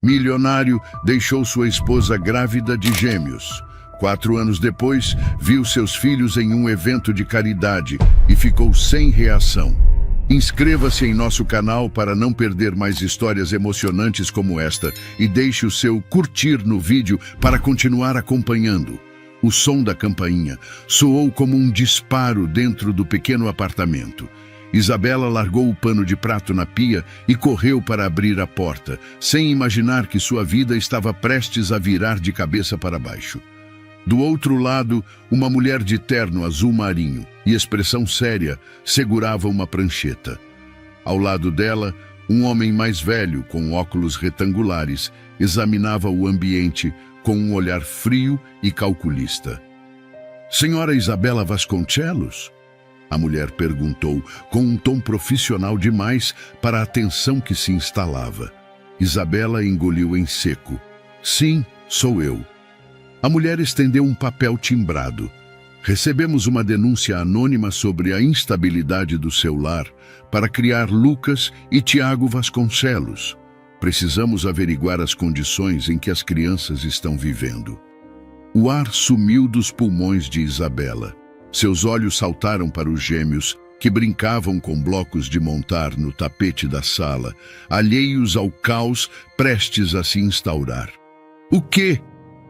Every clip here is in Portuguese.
Milionário, deixou sua esposa grávida de gêmeos. 4 anos depois, viu seus filhos em um evento de caridade e ficou sem reação. Inscreva-se em nosso canal para não perder mais histórias emocionantes como esta e deixe o seu curtir no vídeo para continuar acompanhando. O som da campainha soou como um disparo dentro do pequeno apartamento. Isabela largou o pano de prato na pia e correu para abrir a porta, sem imaginar que sua vida estava prestes a virar de cabeça para baixo. Do outro lado, uma mulher de terno azul marinho e expressão séria segurava uma prancheta. Ao lado dela, um homem mais velho, com óculos retangulares, examinava o ambiente com um olhar frio e calculista. "Senhora Isabela Vasconcelos?" A mulher perguntou, com um tom profissional demais para a tensão que se instalava. Isabela engoliu em seco. "Sim, sou eu." A mulher estendeu um papel timbrado. "Recebemos uma denúncia anônima sobre a instabilidade do seu lar para criar Lucas e Tiago Vasconcelos. Precisamos averiguar as condições em que as crianças estão vivendo." O ar sumiu dos pulmões de Isabela. Seus olhos saltaram para os gêmeos, que brincavam com blocos de montar no tapete da sala, alheios ao caos prestes a se instaurar. "O quê?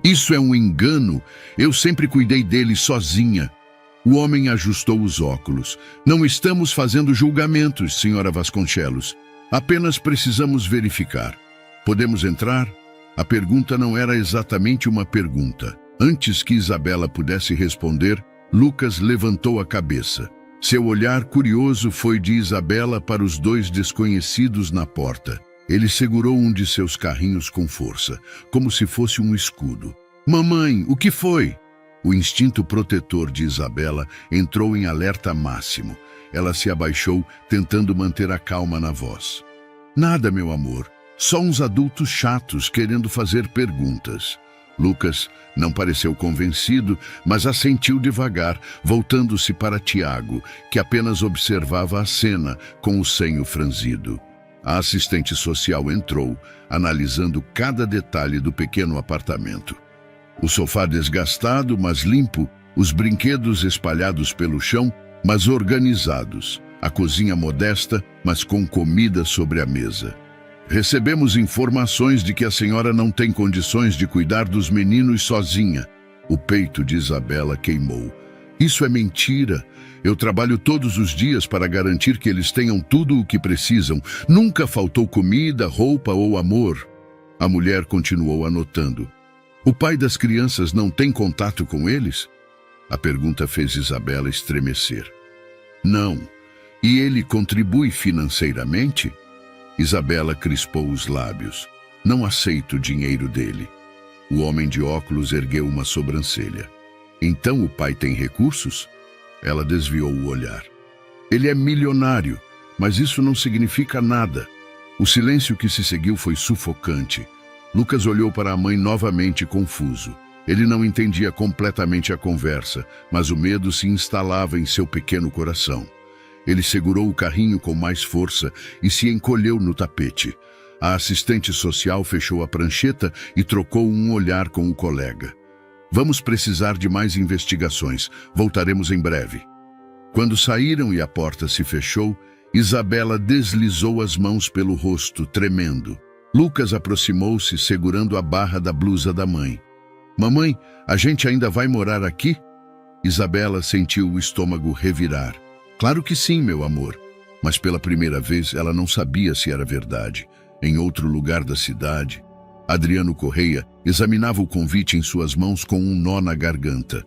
Isso é um engano. Eu sempre cuidei dele sozinha." O homem ajustou os óculos. "Não estamos fazendo julgamentos, senhora Vasconcelos. Apenas precisamos verificar. Podemos entrar?" A pergunta não era exatamente uma pergunta. Antes que Isabela pudesse responder, Lucas levantou a cabeça. Seu olhar curioso foi de Isabela para os 2 desconhecidos na porta. Ele segurou um de seus carrinhos com força, como se fosse um escudo. "Mamãe, o que foi?" O instinto protetor de Isabela entrou em alerta máximo. Ela se abaixou, tentando manter a calma na voz. "Nada, meu amor. Só uns adultos chatos querendo fazer perguntas." Lucas não pareceu convencido, mas assentiu devagar, voltando-se para Tiago, que apenas observava a cena com o senho franzido. A assistente social entrou, analisando cada detalhe do pequeno apartamento. O sofá desgastado, mas limpo, os brinquedos espalhados pelo chão, mas organizados, a cozinha modesta, mas com comida sobre a mesa. "Recebemos informações de que a senhora não tem condições de cuidar dos meninos sozinha." O peito de Isabela queimou. "Isso é mentira. Eu trabalho todos os dias para garantir que eles tenham tudo o que precisam. Nunca faltou comida, roupa ou amor." A mulher continuou anotando. "O pai das crianças não tem contato com eles?" A pergunta fez Isabela estremecer. "Não. E ele contribui financeiramente?" Isabela crispou os lábios. "Não aceito o dinheiro dele." O homem de óculos ergueu uma sobrancelha. "Então o pai tem recursos?" Ela desviou o olhar. "Ele é milionário, mas isso não significa nada." O silêncio que se seguiu foi sufocante. Lucas olhou para a mãe novamente confuso. Ele não entendia completamente a conversa, mas o medo se instalava em seu pequeno coração. Ele segurou o carrinho com mais força e se encolheu no tapete. A assistente social fechou a prancheta e trocou um olhar com o colega. "Vamos precisar de mais investigações. Voltaremos em breve." Quando saíram e a porta se fechou, Isabela deslizou as mãos pelo rosto, tremendo. Lucas aproximou-se, segurando a barra da blusa da mãe. "Mamãe, a gente ainda vai morar aqui?" Isabela sentiu o estômago revirar. "Claro que sim, meu amor." Mas pela primeira vez ela não sabia se era verdade. Em outro lugar da cidade, Adriano Correia examinava o convite em suas mãos com um nó na garganta.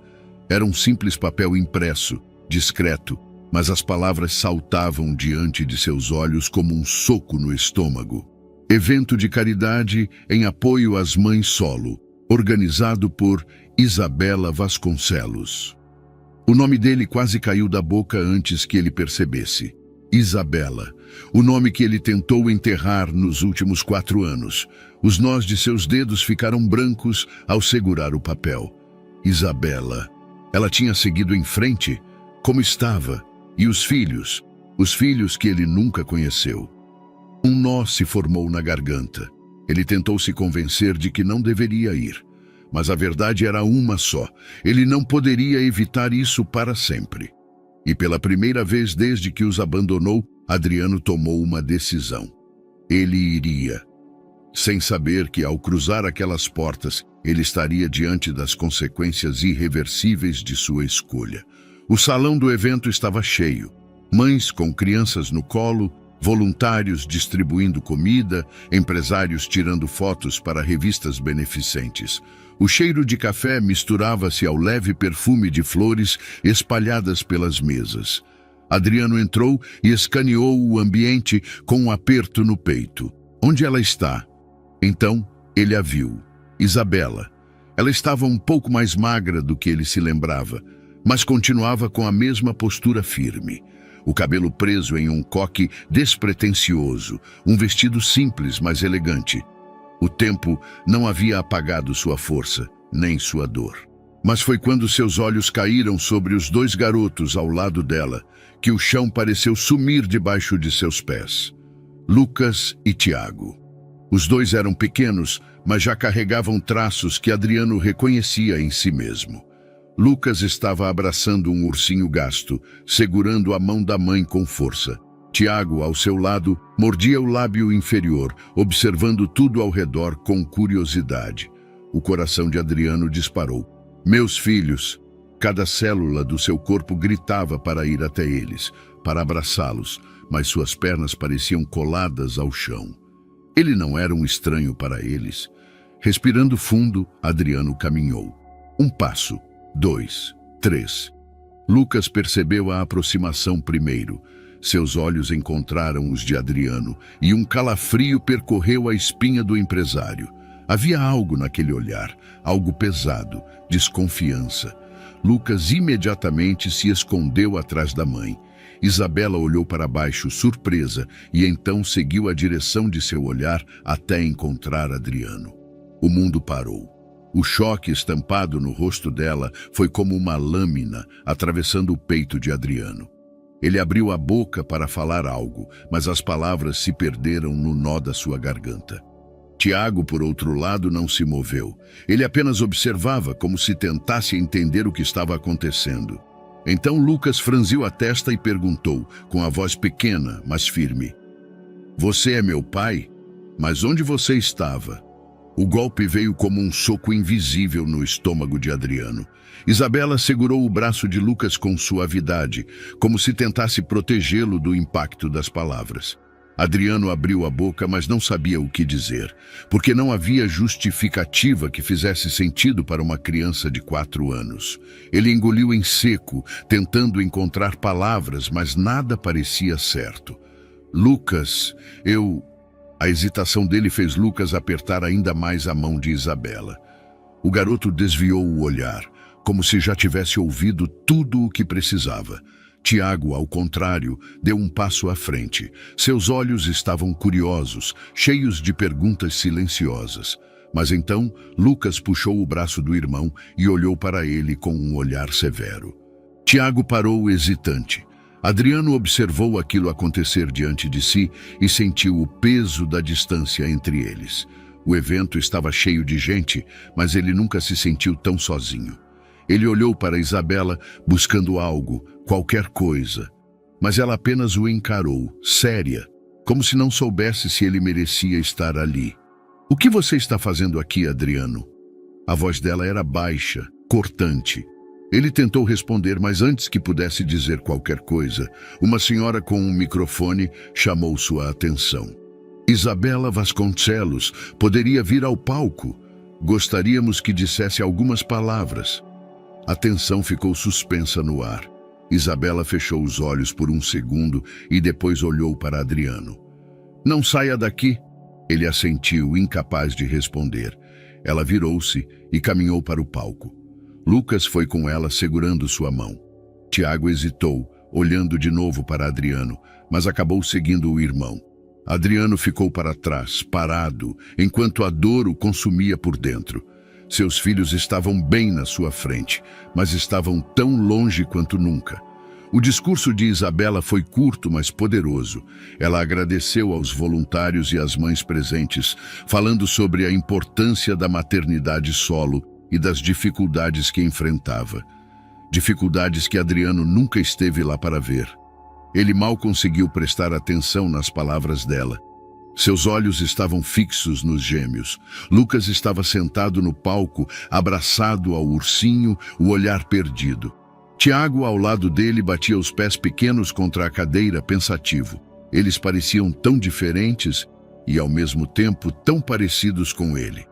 Era um simples papel impresso, discreto, mas as palavras saltavam diante de seus olhos como um soco no estômago. "Evento de caridade em apoio às mães solo, organizado por Isabela Vasconcelos." O nome dele quase caiu da boca antes que ele percebesse. Isabela, o nome que ele tentou enterrar nos últimos 4 anos. Os nós de seus dedos ficaram brancos ao segurar o papel. Isabela. Ela tinha seguido em frente, como estava, e os filhos que ele nunca conheceu. Um nó se formou na garganta. Ele tentou se convencer de que não deveria ir. Mas a verdade era uma só. Ele não poderia evitar isso para sempre. E pela primeira vez desde que os abandonou, Adriano tomou uma decisão. Ele iria. Sem saber que ao cruzar aquelas portas, ele estaria diante das consequências irreversíveis de sua escolha. O salão do evento estava cheio. Mães com crianças no colo, voluntários distribuindo comida, empresários tirando fotos para revistas beneficentes. O cheiro de café misturava-se ao leve perfume de flores espalhadas pelas mesas. Adriano entrou e escaneou o ambiente com um aperto no peito. Onde ela está? Então, ele a viu. Isabela. Ela estava um pouco mais magra do que ele se lembrava, mas continuava com a mesma postura firme. O cabelo preso em um coque despretensioso, um vestido simples, mas elegante. O tempo não havia apagado sua força, nem sua dor. Mas foi quando seus olhos caíram sobre os dois garotos ao lado dela, que o chão pareceu sumir debaixo de seus pés. Lucas e Tiago. Os dois eram pequenos, mas já carregavam traços que Adriano reconhecia em si mesmo. Lucas estava abraçando um ursinho gasto, segurando a mão da mãe com força. Tiago, ao seu lado, mordia o lábio inferior, observando tudo ao redor com curiosidade. O coração de Adriano disparou. Meus filhos! Cada célula do seu corpo gritava para ir até eles, para abraçá-los, mas suas pernas pareciam coladas ao chão. Ele não era um estranho para eles. Respirando fundo, Adriano caminhou. Um passo, 2, 3. Lucas percebeu a aproximação primeiro. Seus olhos encontraram os de Adriano e um calafrio percorreu a espinha do empresário. Havia algo naquele olhar, algo pesado, desconfiança. Lucas imediatamente se escondeu atrás da mãe. Isabela olhou para baixo, surpresa, e então seguiu a direção de seu olhar até encontrar Adriano. O mundo parou. O choque estampado no rosto dela foi como uma lâmina atravessando o peito de Adriano. Ele abriu a boca para falar algo, mas as palavras se perderam no nó da sua garganta. Tiago, por outro lado, não se moveu. Ele apenas observava como se tentasse entender o que estava acontecendo. Então Lucas franziu a testa e perguntou, com a voz pequena, mas firme: "Você é meu pai? Mas onde você estava?" O golpe veio como um soco invisível no estômago de Adriano. Isabela segurou o braço de Lucas com suavidade, como se tentasse protegê-lo do impacto das palavras. Adriano abriu a boca, mas não sabia o que dizer, porque não havia justificativa que fizesse sentido para uma criança de 4 anos. Ele engoliu em seco, tentando encontrar palavras, mas nada parecia certo. "Lucas, A hesitação dele fez Lucas apertar ainda mais a mão de Isabela. O garoto desviou o olhar, como se já tivesse ouvido tudo o que precisava. Tiago, ao contrário, deu um passo à frente. Seus olhos estavam curiosos, cheios de perguntas silenciosas. Mas então, Lucas puxou o braço do irmão e olhou para ele com um olhar severo. Tiago parou hesitante. Adriano observou aquilo acontecer diante de si e sentiu o peso da distância entre eles. O evento estava cheio de gente, mas ele nunca se sentiu tão sozinho. Ele olhou para Isabela, buscando algo, qualquer coisa. Mas ela apenas o encarou, séria, como se não soubesse se ele merecia estar ali. "O que você está fazendo aqui, Adriano?" A voz dela era baixa, cortante. Ele tentou responder, mas antes que pudesse dizer qualquer coisa, uma senhora com um microfone chamou sua atenção. "Isabela Vasconcelos poderia vir ao palco. Gostaríamos que dissesse algumas palavras." A tensão ficou suspensa no ar. Isabela fechou os olhos por um segundo e depois olhou para Adriano. "Não saia daqui." Ele assentiu, incapaz de responder. Ela virou-se e caminhou para o palco. Lucas foi com ela segurando sua mão. Tiago hesitou, olhando de novo para Adriano, mas acabou seguindo o irmão. Adriano ficou para trás, parado, enquanto a dor o consumia por dentro. Seus filhos estavam bem na sua frente, mas estavam tão longe quanto nunca. O discurso de Isabela foi curto, mas poderoso. Ela agradeceu aos voluntários e às mães presentes, falando sobre a importância da maternidade solo e das dificuldades que enfrentava. Dificuldades que Adriano nunca esteve lá para ver. Ele mal conseguiu prestar atenção nas palavras dela. Seus olhos estavam fixos nos gêmeos. Lucas estava sentado no palco, abraçado ao ursinho, o olhar perdido. Tiago, ao lado dele, batia os pés pequenos contra a cadeira, pensativo. Eles pareciam tão diferentes e, ao mesmo tempo, tão parecidos com ele.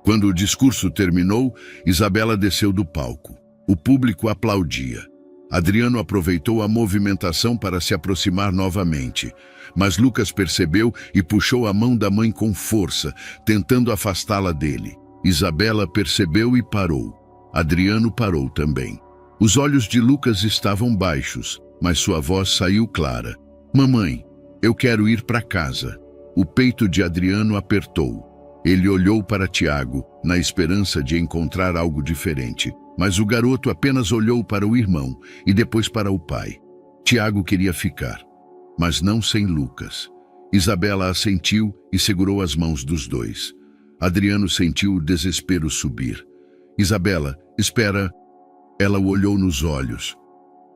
Quando o discurso terminou, Isabela desceu do palco. O público aplaudia. Adriano aproveitou a movimentação para se aproximar novamente, mas Lucas percebeu e puxou a mão da mãe com força, tentando afastá-la dele. Isabela percebeu e parou. Adriano parou também. Os olhos de Lucas estavam baixos, mas sua voz saiu clara. Mamãe, eu quero ir para casa. O peito de Adriano apertou. Ele olhou para Tiago, na esperança de encontrar algo diferente, mas o garoto apenas olhou para o irmão e depois para o pai. Tiago queria ficar, mas não sem Lucas. Isabela assentiu e segurou as mãos dos dois. Adriano sentiu o desespero subir. Isabela, espera. Ela o olhou nos olhos.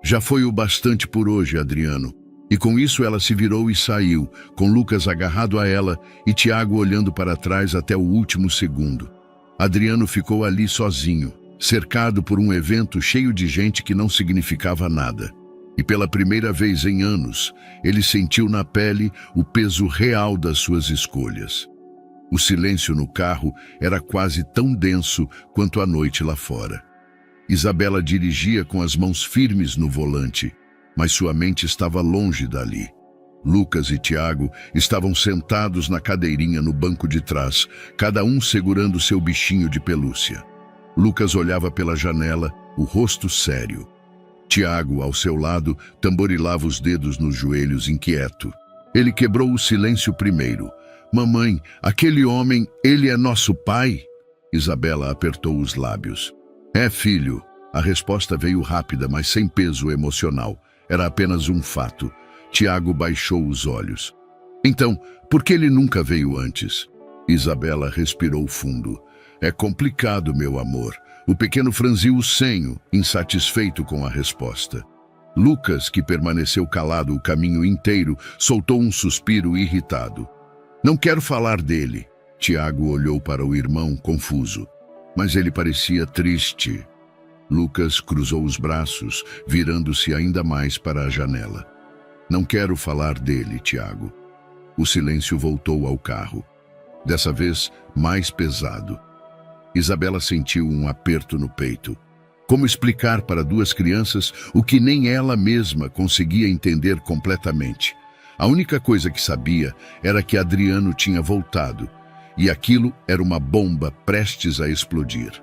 Já foi o bastante por hoje, Adriano. E com isso ela se virou e saiu, com Lucas agarrado a ela e Tiago olhando para trás até o último segundo. Adriano ficou ali sozinho, cercado por um evento cheio de gente que não significava nada. E pela primeira vez em anos, ele sentiu na pele o peso real das suas escolhas. O silêncio no carro era quase tão denso quanto a noite lá fora. Isabela dirigia com as mãos firmes no volante, mas sua mente estava longe dali. Lucas e Tiago estavam sentados na cadeirinha no banco de trás, cada um segurando seu bichinho de pelúcia. Lucas olhava pela janela, o rosto sério. Tiago, ao seu lado, tamborilava os dedos nos joelhos, inquieto. Ele quebrou o silêncio primeiro. Mamãe, aquele homem, ele é nosso pai? Isabela apertou os lábios. É, filho. A resposta veio rápida, mas sem peso emocional. Era apenas um fato. Tiago baixou os olhos. Então, por que ele nunca veio antes? Isabela respirou fundo. É complicado, meu amor. O pequeno franziu o senho, insatisfeito com a resposta. Lucas, que permaneceu calado o caminho inteiro, soltou um suspiro irritado. Não quero falar dele. Tiago olhou para o irmão, confuso. Mas ele parecia triste. Lucas cruzou os braços, virando-se ainda mais para a janela. Não quero falar dele, Tiago. O silêncio voltou ao carro. Dessa vez, mais pesado. Isabela sentiu um aperto no peito. Como explicar para duas crianças o que nem ela mesma conseguia entender completamente? A única coisa que sabia era que Adriano tinha voltado, e aquilo era uma bomba prestes a explodir.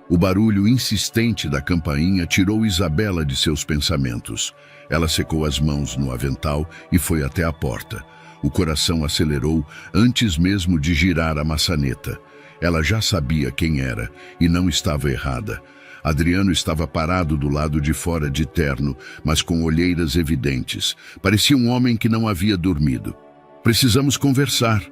O barulho insistente da campainha tirou Isabela de seus pensamentos. Ela secou as mãos no avental e foi até a porta. O coração acelerou antes mesmo de girar a maçaneta. Ela já sabia quem era e não estava errada. Adriano estava parado do lado de fora de terno, mas com olheiras evidentes. Parecia um homem que não havia dormido. Precisamos conversar.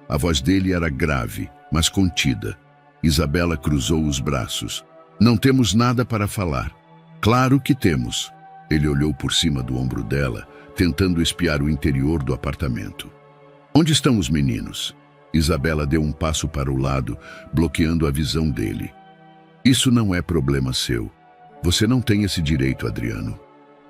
A voz dele era grave, mas contida. Isabela cruzou os braços. Não temos nada para falar. Claro que temos. Ele olhou por cima do ombro dela, tentando espiar o interior do apartamento. Onde estão os meninos? Isabela deu um passo para o lado, bloqueando a visão dele. Isso não é problema seu. Você não tem esse direito, Adriano.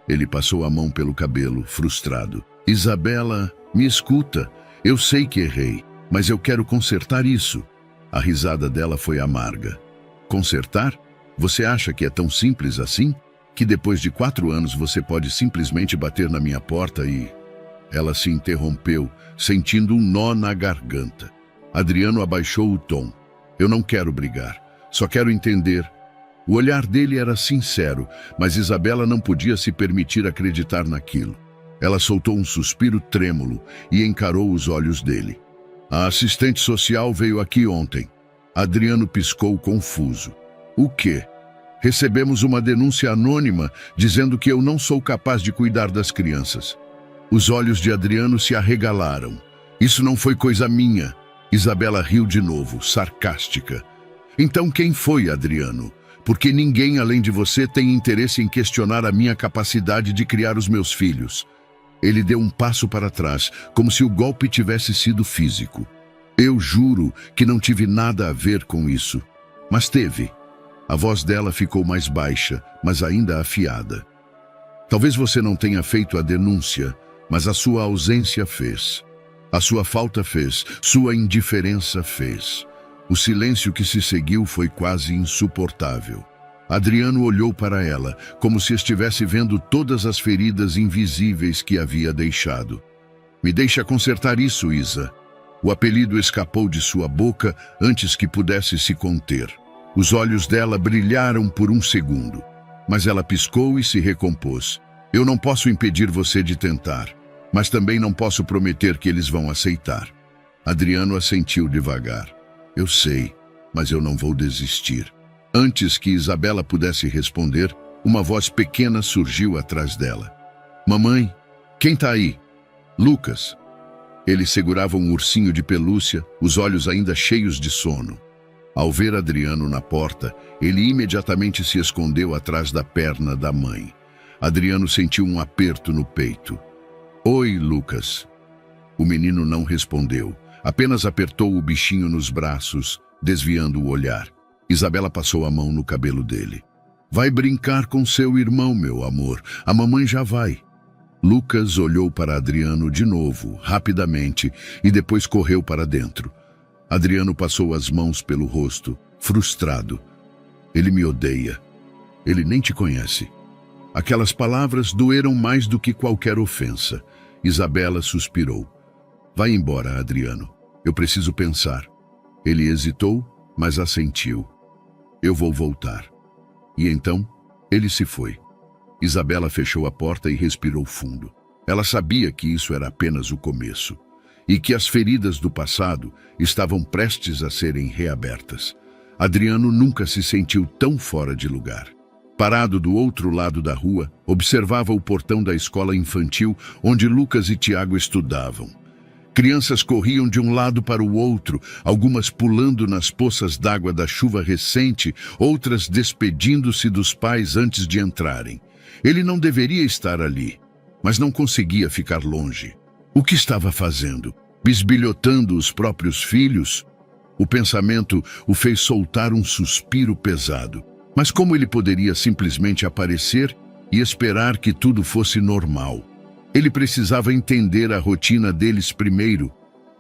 Ele passou a mão pelo cabelo, frustrado. Isabela, me escuta. Eu sei que errei, mas eu quero consertar isso. A risada dela foi amarga. Consertar? Você acha que é tão simples assim? Que depois de 4 anos você pode simplesmente bater na minha porta e... Ela se interrompeu, sentindo um nó na garganta. Adriano abaixou o tom. Eu não quero brigar. Só quero entender. O olhar dele era sincero, mas Isabela não podia se permitir acreditar naquilo. Ela soltou um suspiro trêmulo e encarou os olhos dele. A assistente social veio aqui ontem. Adriano piscou confuso. O quê? Recebemos uma denúncia anônima dizendo que eu não sou capaz de cuidar das crianças. Os olhos de Adriano se arregalaram. Isso não foi coisa minha. Isabela riu de novo, sarcástica. Então quem foi, Adriano? Porque ninguém além de você tem interesse em questionar a minha capacidade de criar os meus filhos. Ele deu um passo para trás, como se o golpe tivesse sido físico. Eu juro que não tive nada a ver com isso. Mas teve. A voz dela ficou mais baixa, mas ainda afiada. Talvez você não tenha feito a denúncia, mas a sua ausência fez. A sua falta fez, sua indiferença fez. O silêncio que se seguiu foi quase insuportável. Adriano olhou para ela, como se estivesse vendo todas as feridas invisíveis que havia deixado. Me deixa consertar isso, Isa. O apelido escapou de sua boca antes que pudesse se conter. Os olhos dela brilharam por um segundo, mas ela piscou e se recompôs. Eu não posso impedir você de tentar, mas também não posso prometer que eles vão aceitar. Adriano assentiu devagar. Eu sei, mas eu não vou desistir. Antes que Isabela pudesse responder, uma voz pequena surgiu atrás dela. Mamãe, quem tá aí? Lucas. Ele segurava um ursinho de pelúcia, os olhos ainda cheios de sono. Ao ver Adriano na porta, ele imediatamente se escondeu atrás da perna da mãe. Adriano sentiu um aperto no peito. Oi, Lucas. O menino não respondeu, apenas apertou o bichinho nos braços, desviando o olhar. Isabela passou a mão no cabelo dele. Vai brincar com seu irmão, meu amor. A mamãe já vai. Lucas olhou para Adriano de novo, rapidamente, e depois correu para dentro. Adriano passou as mãos pelo rosto, frustrado. Ele me odeia. Ele nem te conhece. Aquelas palavras doeram mais do que qualquer ofensa. Isabela suspirou. Vai embora, Adriano. Eu preciso pensar. Ele hesitou, mas assentiu. Eu vou voltar. E então, ele se foi. Isabela fechou a porta e respirou fundo. Ela sabia que isso era apenas o começo. E que as feridas do passado estavam prestes a serem reabertas. Adriano nunca se sentiu tão fora de lugar. Parado do outro lado da rua, observava o portão da escola infantil onde Lucas e Tiago estudavam. Crianças corriam de um lado para o outro, algumas pulando nas poças d'água da chuva recente, outras despedindo-se dos pais antes de entrarem. Ele não deveria estar ali, mas não conseguia ficar longe. O que estava fazendo? Bisbilhotando os próprios filhos? O pensamento o fez soltar um suspiro pesado. Mas como ele poderia simplesmente aparecer e esperar que tudo fosse normal? Ele precisava entender a rotina deles primeiro.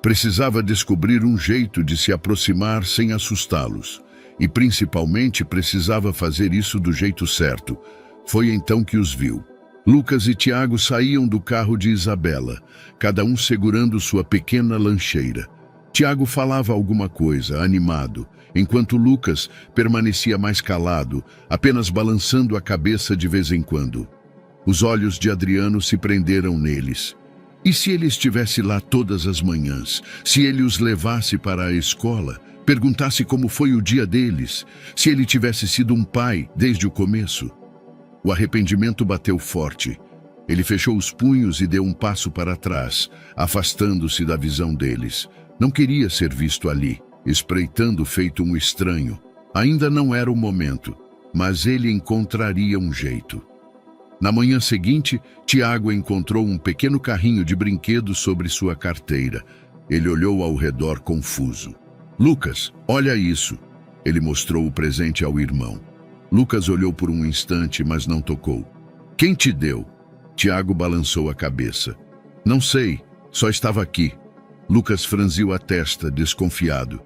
Precisava descobrir um jeito de se aproximar sem assustá-los. E principalmente precisava fazer isso do jeito certo. Foi então que os viu. Lucas e Tiago saíam do carro de Isabela, cada um segurando sua pequena lancheira. Tiago falava alguma coisa, animado, enquanto Lucas permanecia mais calado, apenas balançando a cabeça de vez em quando. Os olhos de Adriano se prenderam neles. E se ele estivesse lá todas as manhãs? Se ele os levasse para a escola? Perguntasse como foi o dia deles? Se ele tivesse sido um pai desde o começo? O arrependimento bateu forte. Ele fechou os punhos e deu um passo para trás, afastando-se da visão deles. Não queria ser visto ali, espreitando feito um estranho. Ainda não era o momento, mas ele encontraria um jeito. Na manhã seguinte, Tiago encontrou um pequeno carrinho de brinquedos sobre sua carteira. Ele olhou ao redor confuso. Lucas, olha isso. Ele mostrou o presente ao irmão. Lucas olhou por um instante, mas não tocou. Quem te deu? Tiago balançou a cabeça. Não sei, só estava aqui. Lucas franziu a testa, desconfiado.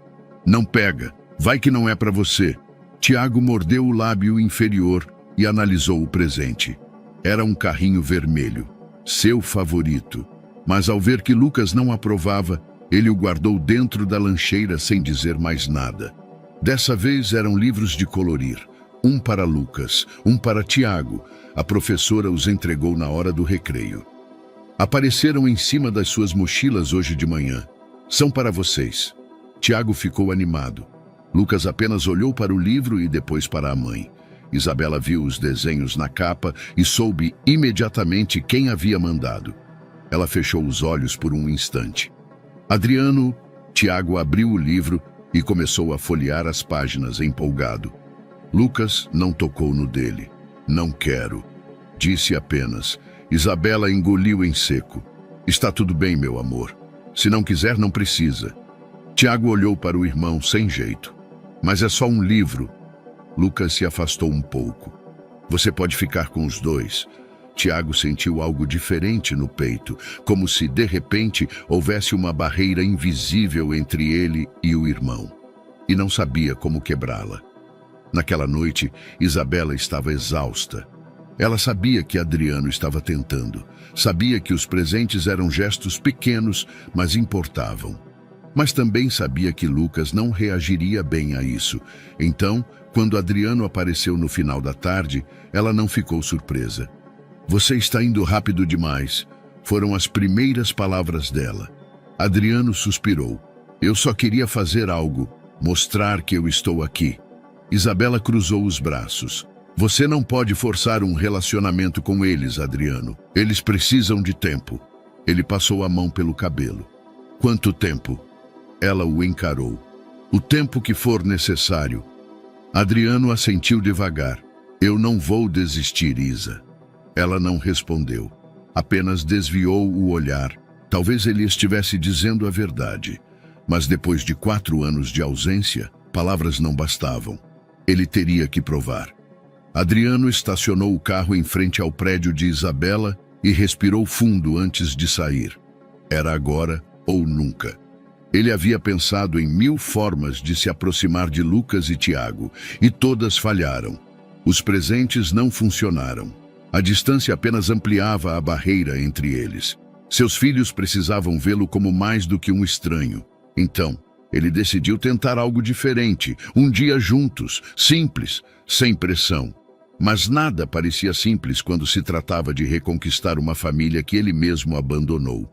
Não pega, vai que não é para você. Tiago mordeu o lábio inferior e analisou o presente. Era um carrinho vermelho, seu favorito. Mas ao ver que Lucas não aprovava, ele o guardou dentro da lancheira sem dizer mais nada. Dessa vez eram livros de colorir. Um para Lucas, um para Tiago. A professora os entregou na hora do recreio. Apareceram em cima das suas mochilas hoje de manhã. São para vocês. Tiago ficou animado. Lucas apenas olhou para o livro e depois para a mãe. Isabela viu os desenhos na capa e soube imediatamente quem havia mandado. Ela fechou os olhos por um instante. Adriano, Tiago abriu o livro e começou a folhear as páginas empolgado. Lucas não tocou no dele. Não quero, disse apenas. Isabela engoliu em seco. Está tudo bem, meu amor. Se não quiser, não precisa. Tiago olhou para o irmão sem jeito. Mas é só um livro. Lucas se afastou um pouco. Você pode ficar com os dois. Tiago sentiu algo diferente no peito, como se, de repente, houvesse uma barreira invisível entre ele e o irmão. E não sabia como quebrá-la. Naquela noite, Isabela estava exausta. Ela sabia que Adriano estava tentando. Sabia que os presentes eram gestos pequenos, mas importavam. Mas também sabia que Lucas não reagiria bem a isso. Então, quando Adriano apareceu no final da tarde, ela não ficou surpresa. Você está indo rápido demais, foram as primeiras palavras dela. Adriano suspirou. Eu só queria fazer algo, mostrar que eu estou aqui. Isabela cruzou os braços. Você não pode forçar um relacionamento com eles, Adriano. Eles precisam de tempo. Ele passou a mão pelo cabelo. Quanto tempo? Ela o encarou. O tempo que for necessário. Adriano assentiu devagar. Eu não vou desistir, Isa. Ela não respondeu. Apenas desviou o olhar. Talvez ele estivesse dizendo a verdade. Mas depois de 4 anos de ausência, palavras não bastavam. Ele teria que provar. Adriano estacionou o carro em frente ao prédio de Isabela e respirou fundo antes de sair. Era agora ou nunca. Ele havia pensado em 1000 formas de se aproximar de Lucas e Tiago, e todas falharam. Os presentes não funcionaram. A distância apenas ampliava a barreira entre eles. Seus filhos precisavam vê-lo como mais do que um estranho. Então, ele decidiu tentar algo diferente, um dia juntos, simples, sem pressão. Mas nada parecia simples quando se tratava de reconquistar uma família que ele mesmo abandonou.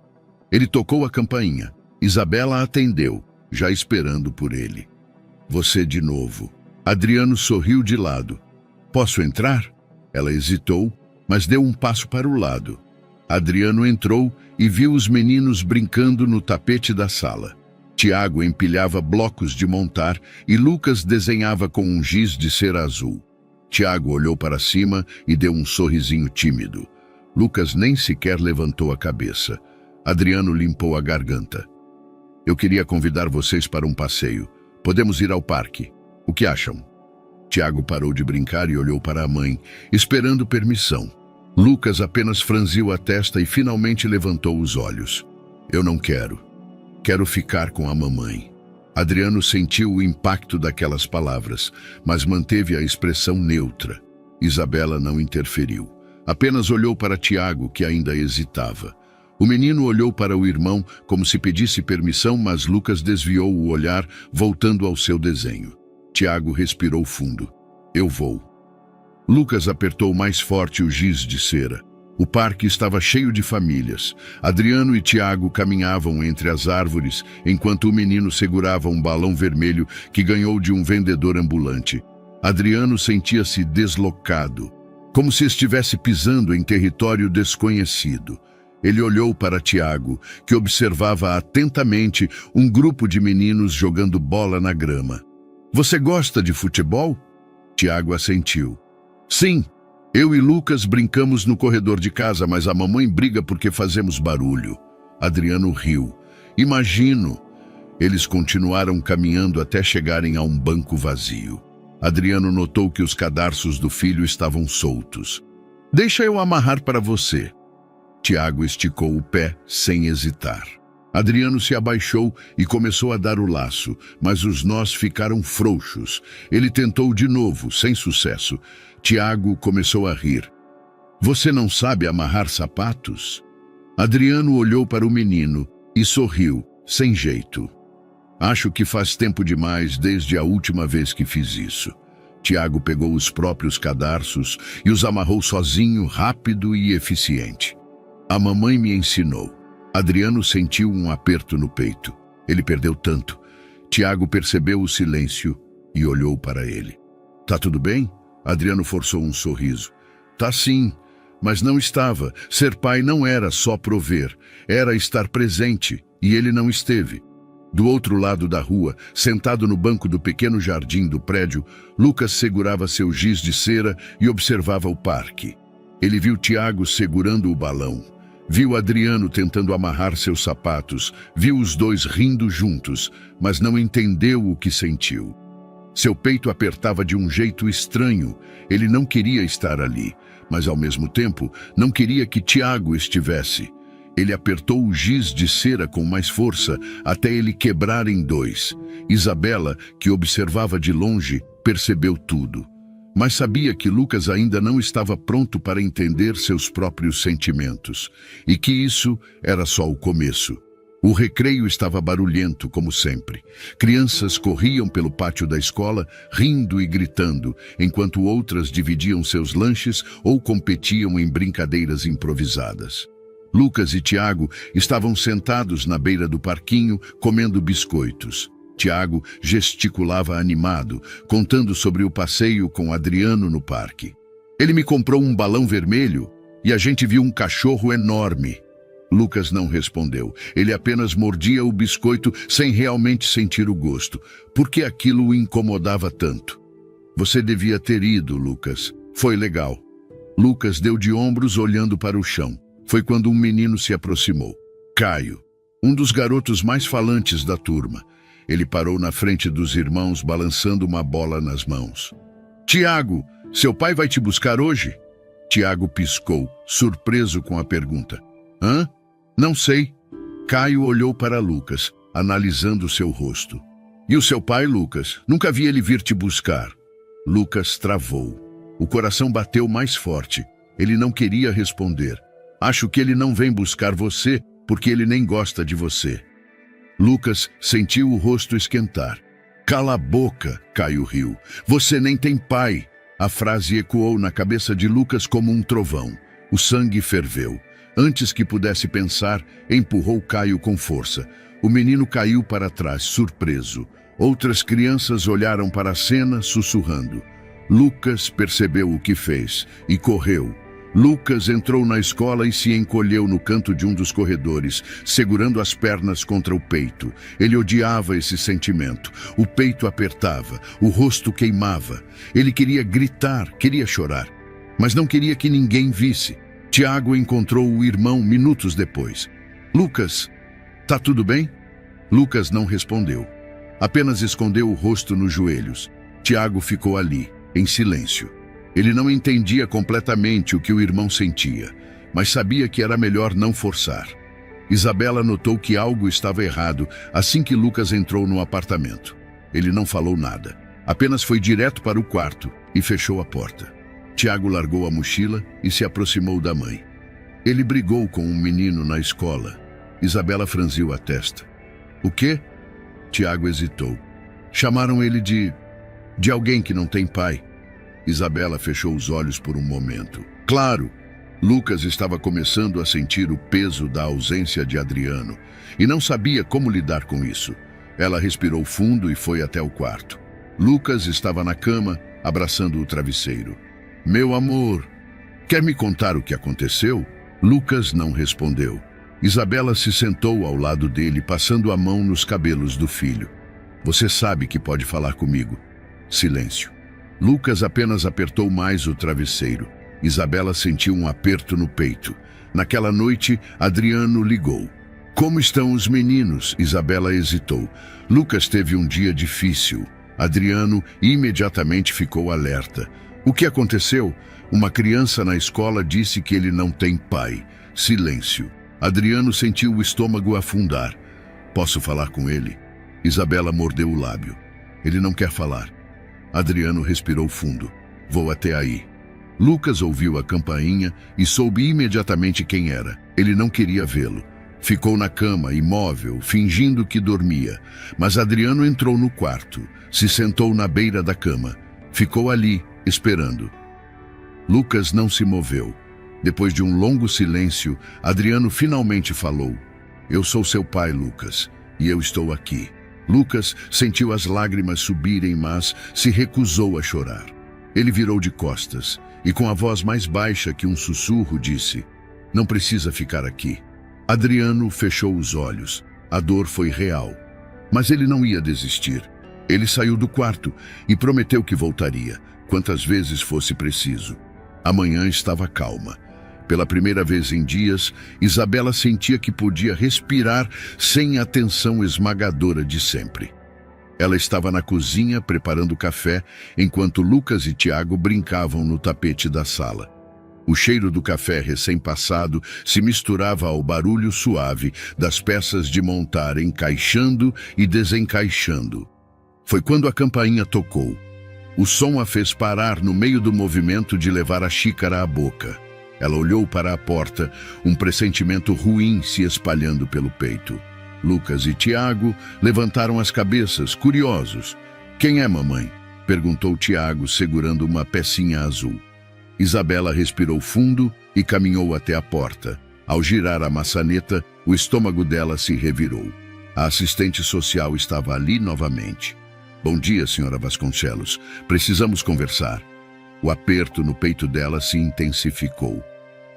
Ele tocou a campainha. Isabela atendeu, já esperando por ele. Você de novo. Adriano sorriu de lado. Posso entrar? Ela hesitou, mas deu um passo para o lado. Adriano entrou e viu os meninos brincando no tapete da sala. Tiago empilhava blocos de montar e Lucas desenhava com um giz de cera azul. Tiago olhou para cima e deu um sorrisinho tímido. Lucas nem sequer levantou a cabeça. Adriano limpou a garganta. Eu queria convidar vocês para um passeio. Podemos ir ao parque. O que acham? Tiago parou de brincar e olhou para a mãe, esperando permissão. Lucas apenas franziu a testa e finalmente levantou os olhos. Eu não quero. Quero ficar com a mamãe. Adriano sentiu o impacto daquelas palavras, mas manteve a expressão neutra. Isabela não interferiu. Apenas olhou para Tiago, que ainda hesitava. O menino olhou para o irmão como se pedisse permissão, mas Lucas desviou o olhar, voltando ao seu desenho. Tiago respirou fundo. Eu vou. Lucas apertou mais forte o giz de cera. O parque estava cheio de famílias. Adriano e Tiago caminhavam entre as árvores, enquanto o menino segurava um balão vermelho que ganhou de um vendedor ambulante. Adriano sentia-se deslocado, como se estivesse pisando em território desconhecido. Ele olhou para Tiago, que observava atentamente um grupo de meninos jogando bola na grama. Você gosta de futebol? Tiago assentiu. Sim. Eu e Lucas brincamos no corredor de casa, mas a mamãe briga porque fazemos barulho. Adriano riu. Imagino. Eles continuaram caminhando até chegarem a um banco vazio. Adriano notou que os cadarços do filho estavam soltos. Deixa eu amarrar para você. Tiago esticou o pé sem hesitar. Adriano se abaixou e começou a dar o laço, mas os nós ficaram frouxos. Ele tentou de novo, sem sucesso. Tiago começou a rir. Você não sabe amarrar sapatos? Adriano olhou para o menino e sorriu, sem jeito. Acho que faz tempo demais desde a última vez que fiz isso. Tiago pegou os próprios cadarços e os amarrou sozinho, rápido e eficiente. A mamãe me ensinou. Adriano sentiu um aperto no peito. Ele perdeu tanto. Tiago percebeu o silêncio e olhou para ele. Tá tudo bem? Adriano forçou um sorriso. Tá sim, mas não estava. Ser pai não era só prover, era estar presente, e ele não esteve. Do outro lado da rua, sentado no banco do pequeno jardim do prédio, Lucas segurava seu giz de cera e observava o parque. Ele viu Tiago segurando o balão. Viu Adriano tentando amarrar seus sapatos. Viu os dois rindo juntos, mas não entendeu o que sentiu. Seu peito apertava de um jeito estranho. Ele não queria estar ali, mas ao mesmo tempo não queria que Tiago estivesse. Ele apertou o giz de cera com mais força até ele quebrar em dois. Isabela, que observava de longe, percebeu tudo. Mas sabia que Lucas ainda não estava pronto para entender seus próprios sentimentos, e que isso era só o começo. O recreio estava barulhento, como sempre. Crianças corriam pelo pátio da escola, rindo e gritando, enquanto outras dividiam seus lanches ou competiam em brincadeiras improvisadas. Lucas e Tiago estavam sentados na beira do parquinho, comendo biscoitos. Tiago gesticulava animado, contando sobre o passeio com Adriano no parque. Ele me comprou um balão vermelho e a gente viu um cachorro enorme. Lucas não respondeu. Ele apenas mordia o biscoito sem realmente sentir o gosto. Por que aquilo o incomodava tanto? Você devia ter ido, Lucas. Foi legal. Lucas deu de ombros olhando para o chão. Foi quando um menino se aproximou. Caio, um dos garotos mais falantes da turma. Ele parou na frente dos irmãos, balançando uma bola nas mãos. Tiago, seu pai vai te buscar hoje? Tiago piscou, surpreso com a pergunta. Hã? Não sei. Caio olhou para Lucas, analisando seu rosto. E o seu pai, Lucas? Nunca vi ele vir te buscar. Lucas travou. O coração bateu mais forte. Ele não queria responder. Acho que ele não vem buscar você porque ele nem gosta de você. Lucas sentiu o rosto esquentar. Cala a boca, Caio riu. Você nem tem pai. A frase ecoou na cabeça de Lucas como um trovão. O sangue ferveu. Antes que pudesse pensar, empurrou Caio com força. O menino caiu para trás, surpreso. Outras crianças olharam para a cena, sussurrando. Lucas percebeu o que fez e correu. Lucas entrou na escola e se encolheu no canto de um dos corredores, segurando as pernas contra o peito. Ele odiava esse sentimento. O peito apertava, o rosto queimava. Ele queria gritar, queria chorar, mas não queria que ninguém visse. Tiago encontrou o irmão minutos depois. Lucas, tá tudo bem? Lucas não respondeu. Apenas escondeu o rosto nos joelhos. Tiago ficou ali, em silêncio. Ele não entendia completamente o que o irmão sentia, mas sabia que era melhor não forçar. Isabela notou que algo estava errado assim que Lucas entrou no apartamento. Ele não falou nada, apenas foi direto para o quarto e fechou a porta. Tiago largou a mochila e se aproximou da mãe. Ele brigou com um menino na escola. Isabela franziu a testa. O quê? Tiago hesitou. Chamaram ele de alguém que não tem pai. Isabela fechou os olhos por um momento. Claro, Lucas estava começando a sentir o peso da ausência de Adriano e não sabia como lidar com isso. Ela respirou fundo e foi até o quarto. Lucas estava na cama, abraçando o travesseiro. Meu amor, quer me contar o que aconteceu? Lucas não respondeu. Isabela se sentou ao lado dele, passando a mão nos cabelos do filho. Você sabe que pode falar comigo. Silêncio. Lucas apenas apertou mais o travesseiro. Isabela sentiu um aperto no peito. Naquela noite, Adriano ligou. Como estão os meninos? Isabela hesitou. Lucas teve um dia difícil. Adriano imediatamente ficou alerta. O que aconteceu? Uma criança na escola disse que ele não tem pai. Silêncio. Adriano sentiu o estômago afundar. Posso falar com ele? Isabela mordeu o lábio. Ele não quer falar. Adriano respirou fundo. Vou até aí. Lucas ouviu a campainha e soube imediatamente quem era. Ele não queria vê-lo. Ficou na cama, imóvel, fingindo que dormia. Mas Adriano entrou no quarto, se sentou na beira da cama. Ficou ali, esperando. Lucas não se moveu. Depois de um longo silêncio, Adriano finalmente falou. Eu sou seu pai, Lucas, e eu estou aqui. Lucas sentiu as lágrimas subirem, mas se recusou a chorar. Ele virou de costas e, com a voz mais baixa que um sussurro, disse: "Não precisa ficar aqui." Adriano fechou os olhos. A dor foi real. Mas ele não ia desistir. Ele saiu do quarto e prometeu que voltaria, quantas vezes fosse preciso. A manhã estava calma. Pela primeira vez em dias, Isabela sentia que podia respirar sem a tensão esmagadora de sempre. Ela estava na cozinha preparando café, enquanto Lucas e Tiago brincavam no tapete da sala. O cheiro do café recém-passado se misturava ao barulho suave das peças de montar encaixando e desencaixando. Foi quando a campainha tocou. O som a fez parar no meio do movimento de levar a xícara à boca. Ela olhou para a porta, um pressentimento ruim se espalhando pelo peito. Lucas e Tiago levantaram as cabeças, curiosos. "Quem é, mamãe?" perguntou Tiago, segurando uma pecinha azul. Isabela respirou fundo e caminhou até a porta. Ao girar a maçaneta, o estômago dela se revirou. A assistente social estava ali novamente. "Bom dia, senhora Vasconcelos. Precisamos conversar." O aperto no peito dela se intensificou.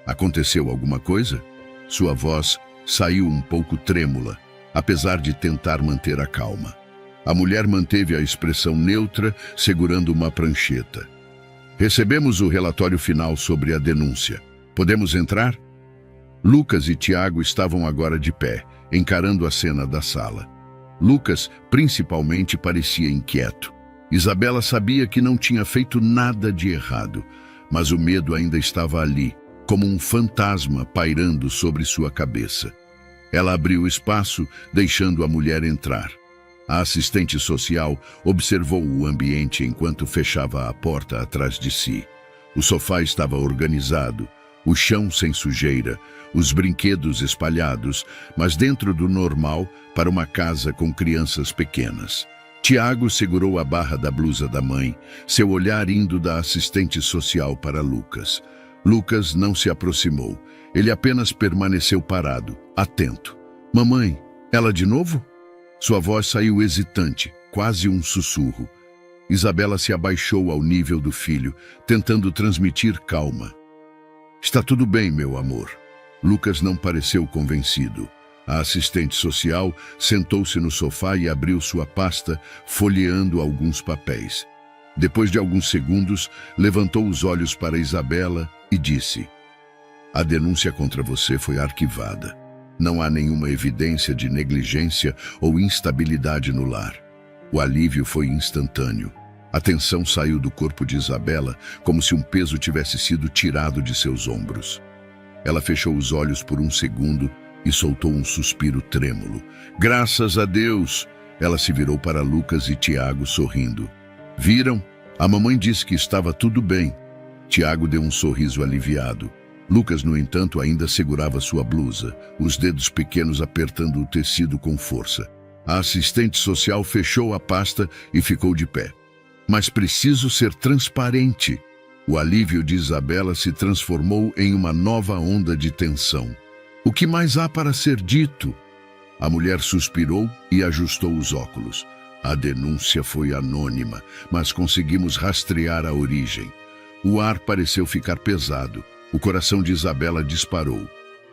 "Aconteceu alguma coisa?" Sua voz saiu um pouco trêmula, apesar de tentar manter a calma. A mulher manteve a expressão neutra, segurando uma prancheta. "Recebemos o relatório final sobre a denúncia. Podemos entrar?" Lucas e Tiago estavam agora de pé, encarando a cena da sala. Lucas, principalmente, parecia inquieto. Isabela sabia que não tinha feito nada de errado, mas o medo ainda estava ali, como um fantasma pairando sobre sua cabeça. Ela abriu espaço, deixando a mulher entrar. A assistente social observou o ambiente enquanto fechava a porta atrás de si. O sofá estava organizado, o chão sem sujeira, os brinquedos espalhados, mas dentro do normal para uma casa com crianças pequenas. Tiago segurou a barra da blusa da mãe, seu olhar indo da assistente social para Lucas. Lucas não se aproximou. Ele apenas permaneceu parado, atento. "Mamãe, ela de novo?" Sua voz saiu hesitante, quase um sussurro. Isabela se abaixou ao nível do filho, tentando transmitir calma. "Está tudo bem, meu amor." Lucas não pareceu convencido. A assistente social sentou-se no sofá e abriu sua pasta, folheando alguns papéis. Depois de alguns segundos, levantou os olhos para Isabela e disse: "A denúncia contra você foi arquivada. Não há nenhuma evidência de negligência ou instabilidade no lar." O alívio foi instantâneo. A tensão saiu do corpo de Isabela como se um peso tivesse sido tirado de seus ombros. Ela fechou os olhos por um segundo e soltou um suspiro trêmulo. "Graças a Deus!" Ela se virou para Lucas e Tiago sorrindo. "Viram? A mamãe disse que estava tudo bem." Tiago deu um sorriso aliviado. Lucas, no entanto, ainda segurava sua blusa, os dedos pequenos apertando o tecido com força. A assistente social fechou a pasta e ficou de pé. "Mas preciso ser transparente." O alívio de Isabela se transformou em uma nova onda de tensão. "O que mais há para ser dito?" A mulher suspirou e ajustou os óculos. "A denúncia foi anônima, mas conseguimos rastrear a origem." O ar pareceu ficar pesado. O coração de Isabela disparou.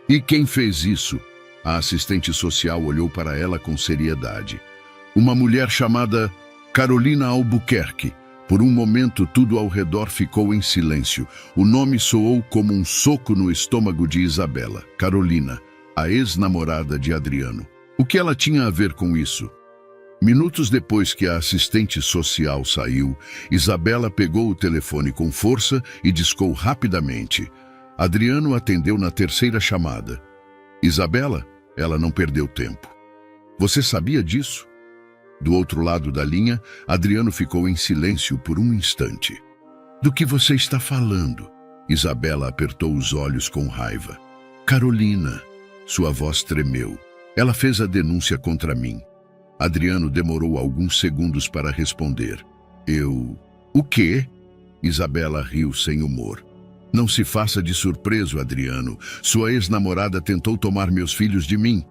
"E quem fez isso?" A assistente social olhou para ela com seriedade. "Uma mulher chamada Carolina Albuquerque." Por um momento, tudo ao redor ficou em silêncio. O nome soou como um soco no estômago de Isabela. Carolina, a ex-namorada de Adriano. O que ela tinha a ver com isso? Minutos depois que a assistente social saiu, Isabela pegou o telefone com força e discou rapidamente. Adriano atendeu na terceira chamada. "Isabela?" Ela não perdeu tempo. "Você sabia disso?" Do outro lado da linha, Adriano ficou em silêncio por um instante. "Do que você está falando?" Isabela apertou os olhos com raiva. "Carolina." Sua voz tremeu. "Ela fez a denúncia contra mim." Adriano demorou alguns segundos para responder. O quê?" Isabela riu sem humor. "Não se faça de surpreso, Adriano. Sua ex-namorada tentou tomar meus filhos de mim."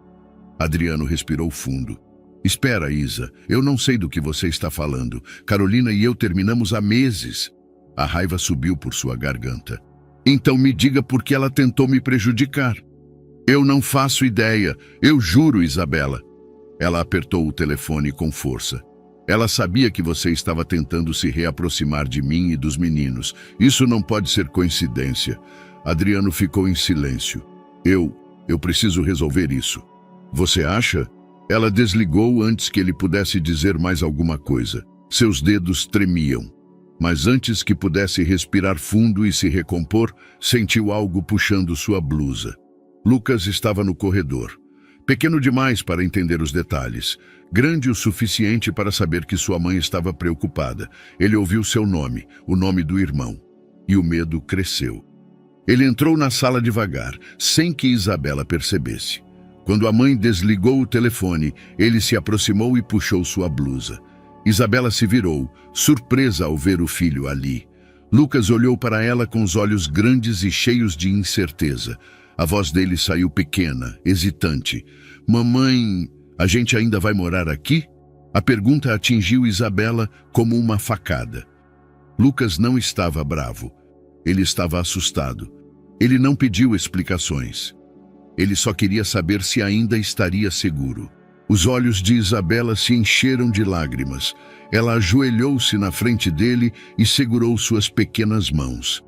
Adriano respirou fundo. "Espera, Isa, eu não sei do que você está falando. Carolina e eu terminamos há meses." A raiva subiu por sua garganta. Então me diga por que ela tentou me prejudicar. Eu não faço ideia, eu juro, Isabela. Ela apertou o telefone com força. Ela sabia que você estava tentando se reaproximar de mim e dos meninos. Isso não pode ser coincidência. Adriano ficou em silêncio. Eu preciso resolver isso. Você acha? Ela desligou antes que ele pudesse dizer mais alguma coisa. Seus dedos tremiam. Mas antes que pudesse respirar fundo e se recompor, sentiu algo puxando sua blusa. Lucas estava no corredor. Pequeno demais para entender os detalhes. Grande o suficiente para saber que sua mãe estava preocupada. Ele ouviu seu nome, o nome do irmão. E o medo cresceu. Ele entrou na sala devagar, sem que Isabela percebesse. Quando a mãe desligou o telefone, ele se aproximou e puxou sua blusa. Isabela se virou, surpresa ao ver o filho ali. Lucas olhou para ela com os olhos grandes e cheios de incerteza. A voz dele saiu pequena, hesitante. Mamãe, a gente ainda vai morar aqui? A pergunta atingiu Isabela como uma facada. Lucas não estava bravo. Ele estava assustado. Ele não pediu explicações. Ele só queria saber se ainda estaria seguro. Os olhos de Isabela se encheram de lágrimas. Ela ajoelhou-se na frente dele e segurou suas pequenas mãos.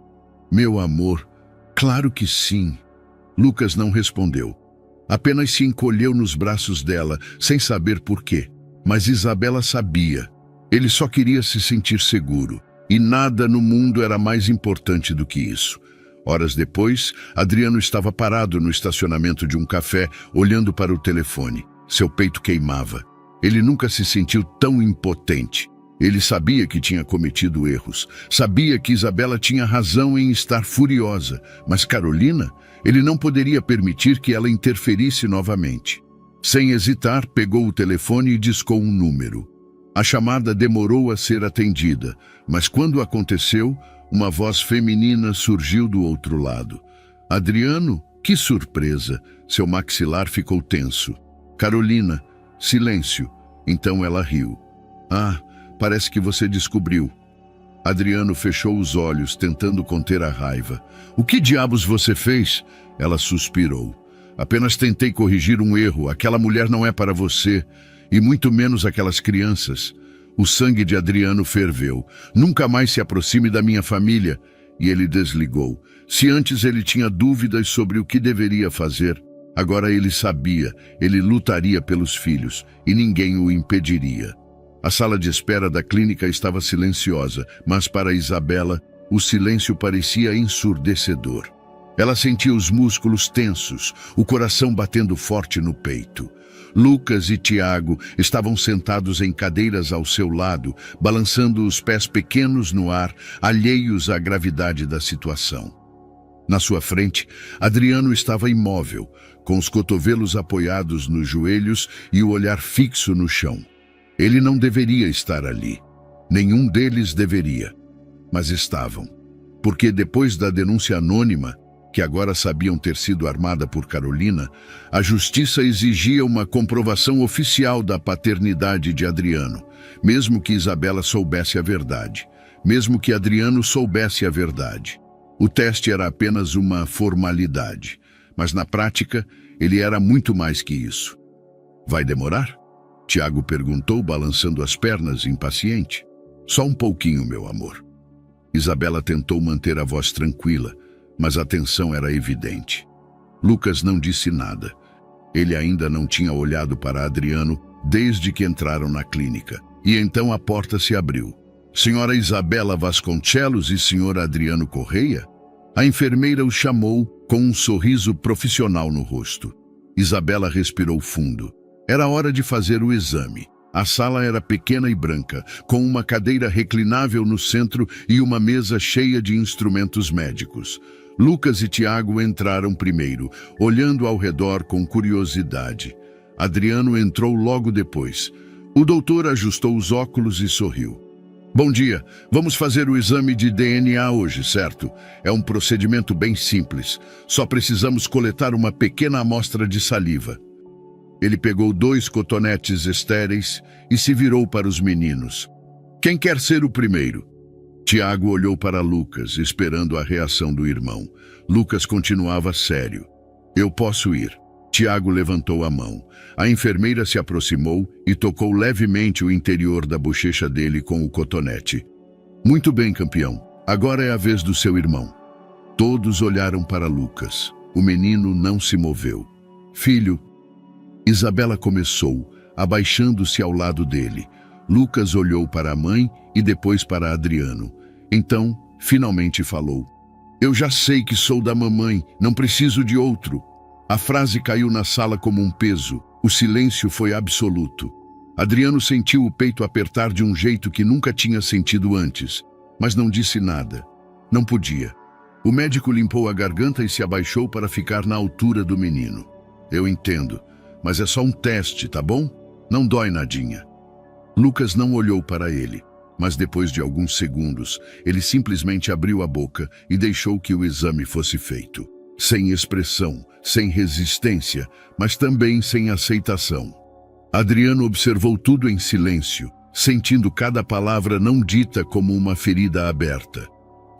Meu amor, claro que sim. Lucas não respondeu. Apenas se encolheu nos braços dela, sem saber por quê. Mas Isabela sabia. Ele só queria se sentir seguro. E nada no mundo era mais importante do que isso. Horas depois, Adriano estava parado no estacionamento de um café, olhando para o telefone. Seu peito queimava. Ele nunca se sentiu tão impotente. Ele sabia que tinha cometido erros. Sabia que Isabela tinha razão em estar furiosa. Mas Carolina, ele não poderia permitir que ela interferisse novamente. Sem hesitar, pegou o telefone e discou um número. A chamada demorou a ser atendida, mas quando aconteceu, uma voz feminina surgiu do outro lado. Adriano, que surpresa! Seu maxilar ficou tenso. Carolina, silêncio. Então ela riu. Ah, parece que você descobriu. Adriano fechou os olhos, tentando conter a raiva. O que diabos você fez? Ela suspirou. Apenas tentei corrigir um erro. Aquela mulher não é para você, e muito menos aquelas crianças. O sangue de Adriano ferveu. Nunca mais se aproxime da minha família. E ele desligou. Se antes ele tinha dúvidas sobre o que deveria fazer, agora ele sabia. Ele lutaria pelos filhos, e ninguém o impediria. A sala de espera da clínica estava silenciosa, mas para Isabela, o silêncio parecia ensurdecedor. Ela sentia os músculos tensos, o coração batendo forte no peito. Lucas e Tiago estavam sentados em cadeiras ao seu lado, balançando os pés pequenos no ar, alheios à gravidade da situação. Na sua frente, Adriano estava imóvel, com os cotovelos apoiados nos joelhos e o olhar fixo no chão. Ele não deveria estar ali. Nenhum deles deveria. Mas estavam. Porque depois da denúncia anônima, que agora sabiam ter sido armada por Carolina, a justiça exigia uma comprovação oficial da paternidade de Adriano, mesmo que Isabela soubesse a verdade, mesmo que Adriano soubesse a verdade. O teste era apenas uma formalidade, mas na prática ele era muito mais que isso. Vai demorar? Tiago perguntou, balançando as pernas, impaciente. Só um pouquinho, meu amor. Isabela tentou manter a voz tranquila, mas a tensão era evidente. Lucas não disse nada. Ele ainda não tinha olhado para Adriano desde que entraram na clínica. E então a porta se abriu. Senhora Isabela Vasconcelos e senhor Adriano Correia? A enfermeira o chamou com um sorriso profissional no rosto. Isabela respirou fundo. Era hora de fazer o exame. A sala era pequena e branca, com uma cadeira reclinável no centro e uma mesa cheia de instrumentos médicos. Lucas e Tiago entraram primeiro, olhando ao redor com curiosidade. Adriano entrou logo depois. O doutor ajustou os óculos e sorriu. Bom dia, vamos fazer o exame de DNA hoje, certo? É um procedimento bem simples. Só precisamos coletar uma pequena amostra de saliva. Ele pegou 2 cotonetes estéreis e se virou para os meninos. Quem quer ser o primeiro? Tiago olhou para Lucas, esperando a reação do irmão. Lucas continuava sério. Eu posso ir. Tiago levantou a mão. A enfermeira se aproximou e tocou levemente o interior da bochecha dele com o cotonete. Muito bem, campeão. Agora é a vez do seu irmão. Todos olharam para Lucas. O menino não se moveu. Filho, Isabela começou, abaixando-se ao lado dele. Lucas olhou para a mãe e depois para Adriano. Então, finalmente falou. Eu já sei que sou da mamãe, não preciso de outro. A frase caiu na sala como um peso. O silêncio foi absoluto. Adriano sentiu o peito apertar de um jeito que nunca tinha sentido antes, mas não disse nada. Não podia. O médico limpou a garganta e se abaixou para ficar na altura do menino. Eu entendo, mas é só um teste, tá bom? Não dói nadinha. Lucas não olhou para ele, mas depois de alguns segundos, ele simplesmente abriu a boca e deixou que o exame fosse feito. Sem expressão, sem resistência, mas também sem aceitação. Adriano observou tudo em silêncio, sentindo cada palavra não dita como uma ferida aberta.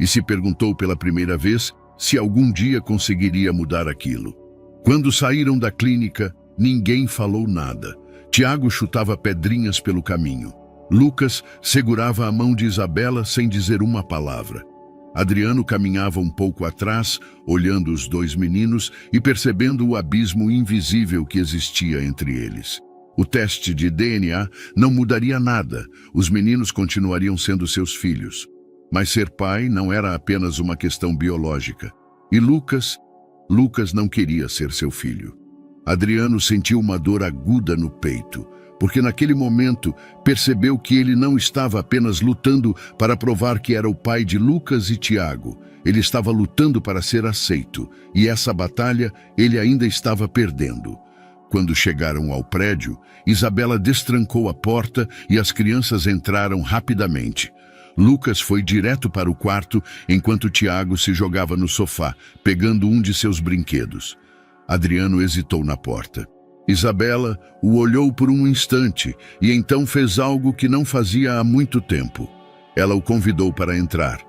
E se perguntou pela primeira vez se algum dia conseguiria mudar aquilo. Quando saíram da clínica, ninguém falou nada. Tiago chutava pedrinhas pelo caminho. Lucas segurava a mão de Isabela sem dizer uma palavra. Adriano caminhava um pouco atrás, olhando os dois meninos e percebendo o abismo invisível que existia entre eles. O teste de DNA não mudaria nada, os meninos continuariam sendo seus filhos. Mas ser pai não era apenas uma questão biológica. E Lucas não queria ser seu filho. Adriano sentiu uma dor aguda no peito, porque naquele momento percebeu que ele não estava apenas lutando para provar que era o pai de Lucas e Tiago. Ele estava lutando para ser aceito, e essa batalha ele ainda estava perdendo. Quando chegaram ao prédio, Isabela destrancou a porta e as crianças entraram rapidamente. Lucas foi direto para o quarto, enquanto Tiago se jogava no sofá, pegando um de seus brinquedos. Adriano hesitou na porta. Isabela o olhou por um instante e então fez algo que não fazia há muito tempo. Ela o convidou para entrar.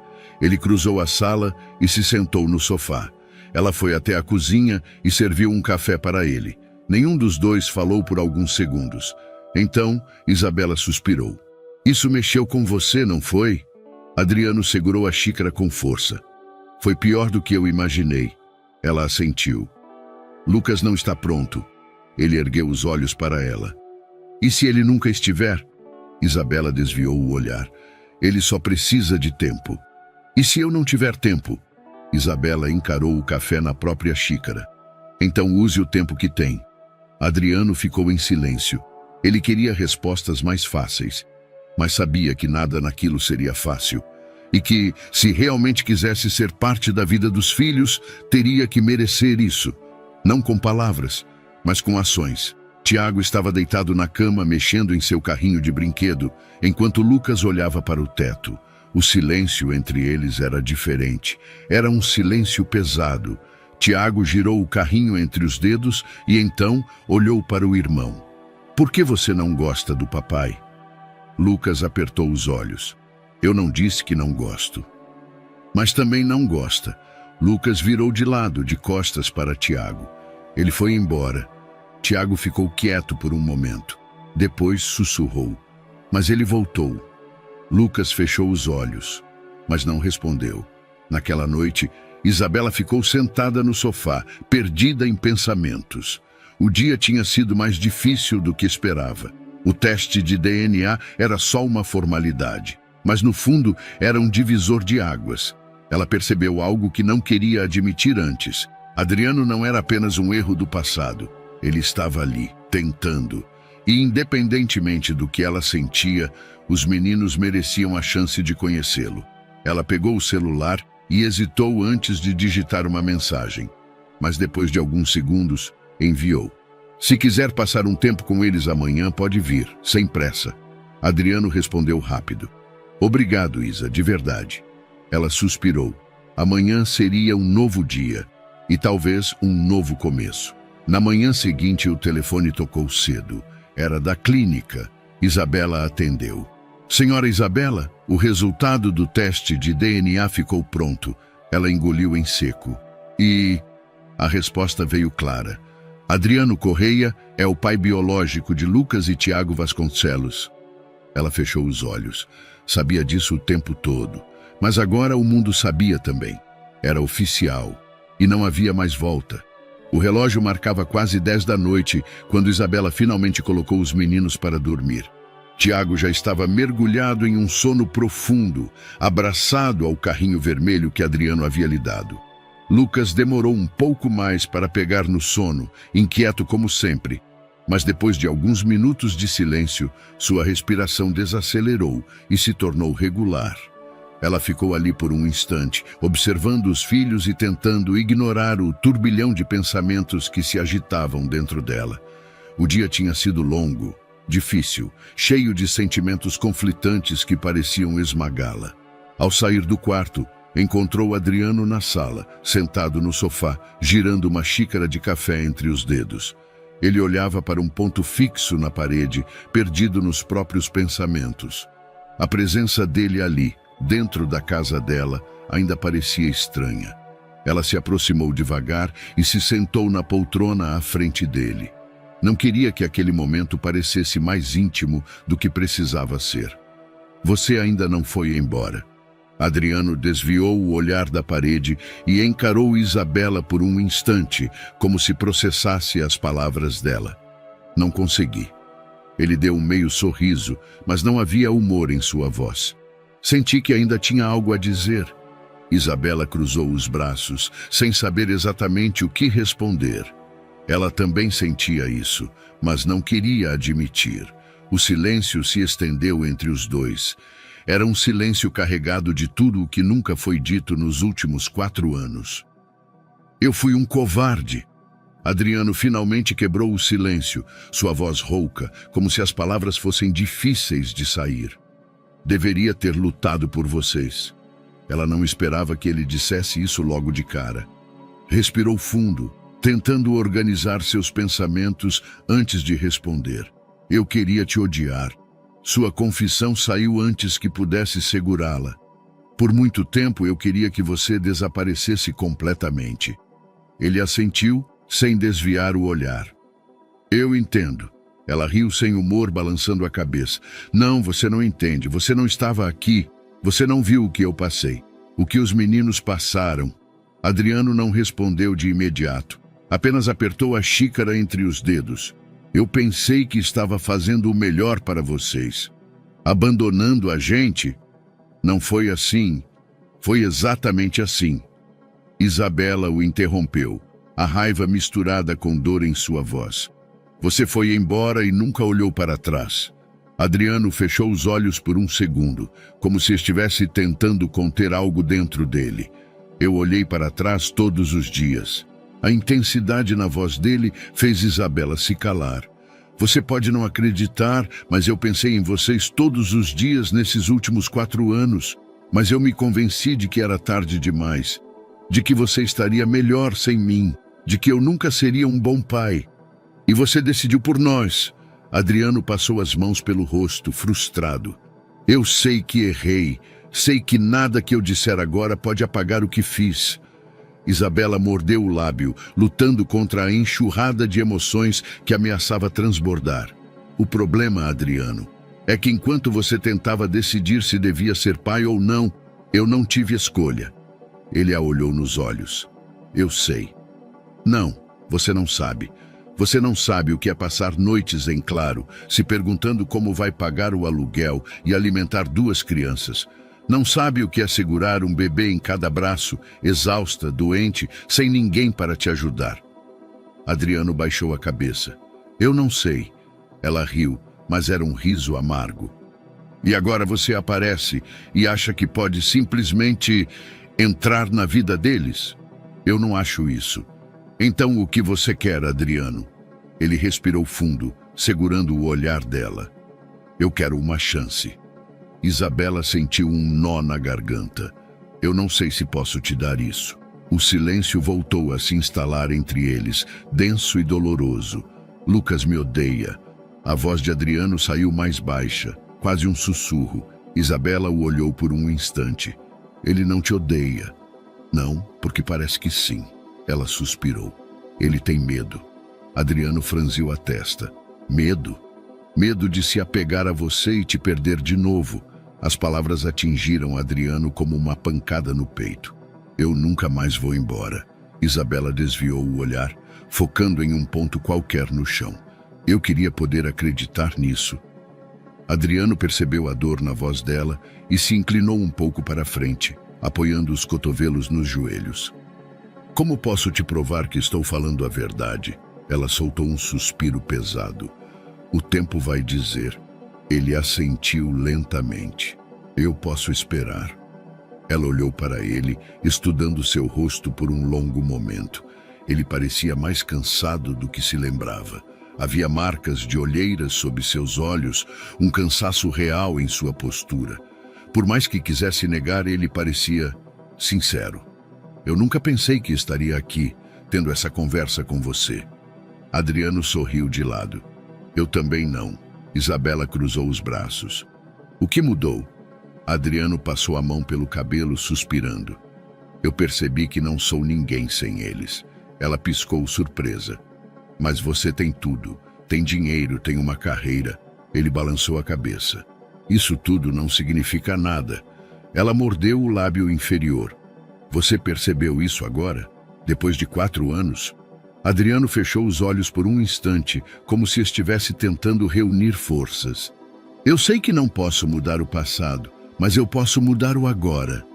Ele cruzou a sala e se sentou no sofá. Ela foi até a cozinha e serviu um café para ele. Nenhum dos dois falou por alguns segundos. Então, Isabela suspirou. Isso mexeu com você, não foi? Adriano segurou a xícara com força. Foi pior do que eu imaginei. Ela assentiu. Lucas não está pronto. Ele ergueu os olhos para ela. E se ele nunca estiver? Isabela desviou o olhar. Ele só precisa de tempo. E se eu não tiver tempo? Isabela encarou o café na própria xícara. Então use o tempo que tem. Adriano ficou em silêncio. Ele queria respostas mais fáceis, mas sabia que nada naquilo seria fácil. E que, se realmente quisesse ser parte da vida dos filhos, teria que merecer isso. Não com palavras, mas com ações. Tiago estava deitado na cama, mexendo em seu carrinho de brinquedo, enquanto Lucas olhava para o teto. O silêncio entre eles era diferente. Era um silêncio pesado. Tiago girou o carrinho entre os dedos e então olhou para o irmão. Por que você não gosta do papai? Lucas apertou os olhos. Eu não disse que não gosto. Mas também não gosta. Lucas virou de lado, de costas para Tiago. Ele foi embora. Tiago ficou quieto por um momento. Depois sussurrou. Mas ele voltou. Lucas fechou os olhos, mas não respondeu. Naquela noite, Isabela ficou sentada no sofá, perdida em pensamentos. O dia tinha sido mais difícil do que esperava. O teste de DNA era só uma formalidade, mas no fundo era um divisor de águas. Ela percebeu algo que não queria admitir antes. Adriano não era apenas um erro do passado. Ele estava ali, tentando. E independentemente do que ela sentia, os meninos mereciam a chance de conhecê-lo. Ela pegou o celular e hesitou antes de digitar uma mensagem. Mas depois de alguns segundos, enviou. Se quiser passar um tempo com eles amanhã, pode vir, sem pressa. Adriano respondeu rápido. Obrigado, Isa, de verdade. Ela suspirou. Amanhã seria um novo dia. E talvez um novo começo. Na manhã seguinte, o telefone tocou cedo. Era da clínica. Isabela atendeu. Senhora Isabela, o resultado do teste de DNA ficou pronto. Ela engoliu em seco. E a resposta veio clara. Adriano Correia é o pai biológico de Lucas e Tiago Vasconcelos. Ela fechou os olhos. Sabia disso o tempo todo. Mas agora o mundo sabia também. Era oficial. E não havia mais volta. O relógio marcava quase 10 da noite, quando Isabela finalmente colocou os meninos para dormir. Tiago já estava mergulhado em um sono profundo, abraçado ao carrinho vermelho que Adriano havia lhe dado. Lucas demorou um pouco mais para pegar no sono, inquieto como sempre. Mas depois de alguns minutos de silêncio, sua respiração desacelerou e se tornou regular. Ela ficou ali por um instante, observando os filhos e tentando ignorar o turbilhão de pensamentos que se agitavam dentro dela. O dia tinha sido longo, difícil, cheio de sentimentos conflitantes que pareciam esmagá-la. Ao sair do quarto, encontrou Adriano na sala, sentado no sofá, girando uma xícara de café entre os dedos. Ele olhava para um ponto fixo na parede, perdido nos próprios pensamentos. A presença dele ali, dentro da casa dela, ainda parecia estranha. Ela se aproximou devagar e se sentou na poltrona à frente dele. Não queria que aquele momento parecesse mais íntimo do que precisava ser. Você ainda não foi embora. Adriano desviou o olhar da parede e encarou Isabela por um instante, como se processasse as palavras dela. Não consegui. Ele deu um meio sorriso, mas não havia humor em sua voz. Senti que ainda tinha algo a dizer. Isabela cruzou os braços, sem saber exatamente o que responder. Ela também sentia isso, mas não queria admitir. O silêncio se estendeu entre os dois. Era um silêncio carregado de tudo o que nunca foi dito nos últimos 4 anos. Eu fui um covarde. Adriano finalmente quebrou o silêncio, sua voz rouca, como se as palavras fossem difíceis de sair. Deveria ter lutado por vocês. Ela não esperava que ele dissesse isso logo de cara. Respirou fundo, tentando organizar seus pensamentos antes de responder. Eu queria te odiar. Sua confissão saiu antes que pudesse segurá-la. Por muito tempo eu queria que você desaparecesse completamente. Ele assentiu, sem desviar o olhar. Eu entendo. Ela riu sem humor, balançando a cabeça. Não, você não entende. Você não estava aqui. Você não viu o que eu passei. O que os meninos passaram. Adriano não respondeu de imediato. Apenas apertou a xícara entre os dedos. Eu pensei que estava fazendo o melhor para vocês. Abandonando a gente? Não foi assim. Foi exatamente assim. Isabela o interrompeu, a raiva misturada com dor em sua voz. Você foi embora e nunca olhou para trás. Adriano fechou os olhos por um segundo, como se estivesse tentando conter algo dentro dele. Eu olhei para trás todos os dias. A intensidade na voz dele fez Isabela se calar. Você pode não acreditar, mas eu pensei em vocês todos os dias nesses últimos 4 anos. Mas eu me convenci de que era tarde demais. De que você estaria melhor sem mim. De que eu nunca seria um bom pai. E você decidiu por nós. Adriano passou as mãos pelo rosto, frustrado. Eu sei que errei. Sei que nada que eu disser agora pode apagar o que fiz. Isabela mordeu o lábio, lutando contra a enxurrada de emoções que ameaçava transbordar. O problema, Adriano, é que enquanto você tentava decidir se devia ser pai ou não, eu não tive escolha. Ele a olhou nos olhos. Eu sei. Não, você não sabe. Você não sabe o que é passar noites em claro, se perguntando como vai pagar o aluguel e alimentar 2 crianças. Não sabe o que é segurar um bebê em cada braço, exausta, doente, sem ninguém para te ajudar. Adriano baixou a cabeça. Eu não sei. Ela riu, mas era um riso amargo. E agora você aparece e acha que pode simplesmente entrar na vida deles? Eu não acho isso. Então o que você quer, Adriano? Ele respirou fundo, segurando o olhar dela. Eu quero uma chance. Isabela sentiu um nó na garganta. Eu não sei se posso te dar isso. O silêncio voltou a se instalar entre eles, denso e doloroso. Lucas me odeia. A voz de Adriano saiu mais baixa. quase um sussurro. Isabela o olhou por um instante. Ele não te odeia. Não, porque parece que sim. Ela suspirou. Ele tem medo. Adriano franziu a testa. Medo? Medo de se apegar a você e te perder de novo. As palavras atingiram Adriano como uma pancada no peito. Eu nunca mais vou embora. Isabela desviou o olhar, focando em um ponto qualquer no chão. Eu queria poder acreditar nisso. Adriano percebeu a dor na voz dela e se inclinou um pouco para a frente, apoiando os cotovelos nos joelhos. Como posso te provar que estou falando a verdade? Ela soltou um suspiro pesado. O tempo vai dizer. Ele assentiu lentamente. Eu posso esperar. Ela olhou para ele, estudando seu rosto por um longo momento. Ele parecia mais cansado do que se lembrava. Havia marcas de olheiras sob seus olhos, um cansaço real em sua postura. Por mais que quisesse negar, ele parecia sincero. Eu nunca pensei que estaria aqui, tendo essa conversa com você. Adriano sorriu de lado. Eu também não. Isabela cruzou os braços. O que mudou? Adriano passou a mão pelo cabelo, suspirando. Eu percebi que não sou ninguém sem eles. Ela piscou surpresa. Mas você tem tudo. Tem dinheiro, tem uma carreira. Ele balançou a cabeça. Isso tudo não significa nada. Ela mordeu o lábio inferior. Você percebeu isso agora? Depois de 4 anos? Adriano fechou os olhos por um instante, como se estivesse tentando reunir forças. Eu sei que não posso mudar o passado, mas eu posso mudar o agora.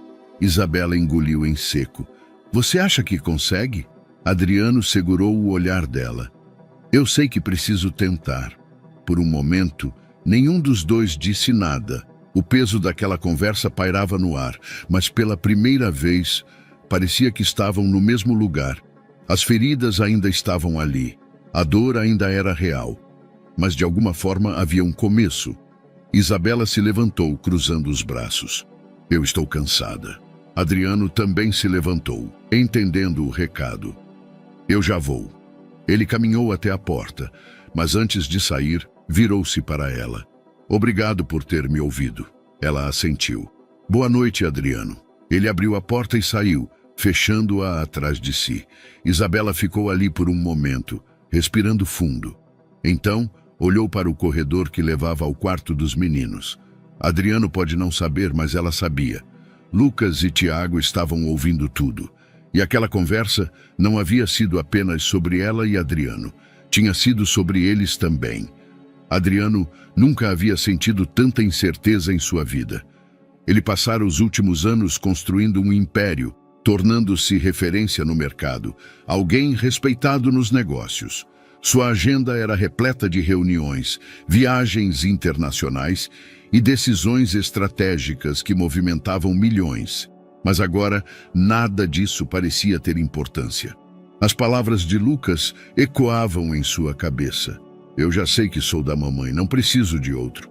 Isabela engoliu em seco. Você acha que consegue? Adriano segurou o olhar dela. Eu sei que preciso tentar. Por um momento, nenhum dos dois disse nada. O peso daquela conversa pairava no ar, mas pela primeira vez, parecia que estavam no mesmo lugar. As feridas ainda estavam ali. A dor ainda era real. Mas de alguma forma havia um começo. Isabela se levantou, cruzando os braços. Eu estou cansada. Adriano também se levantou, entendendo o recado. Eu já vou. Ele caminhou até a porta, mas antes de sair, virou-se para ela. Obrigado por ter me ouvido. Ela assentiu. Boa noite, Adriano. Ele abriu a porta e saiu, fechando-a atrás de si. Isabela ficou ali por um momento, respirando fundo. Então, olhou para o corredor que levava ao quarto dos meninos. Adriano pode não saber, mas ela sabia. Lucas e Tiago estavam ouvindo tudo. E aquela conversa não havia sido apenas sobre ela e Adriano. Tinha sido sobre eles também. Adriano nunca havia sentido tanta incerteza em sua vida. Ele passara os últimos anos construindo um império, tornando-se referência no mercado, alguém respeitado nos negócios. Sua agenda era repleta de reuniões, viagens internacionais e decisões estratégicas que movimentavam milhões. Mas agora, nada disso parecia ter importância. As palavras de Lucas ecoavam em sua cabeça. Eu já sei que sou da mamãe, não preciso de outro.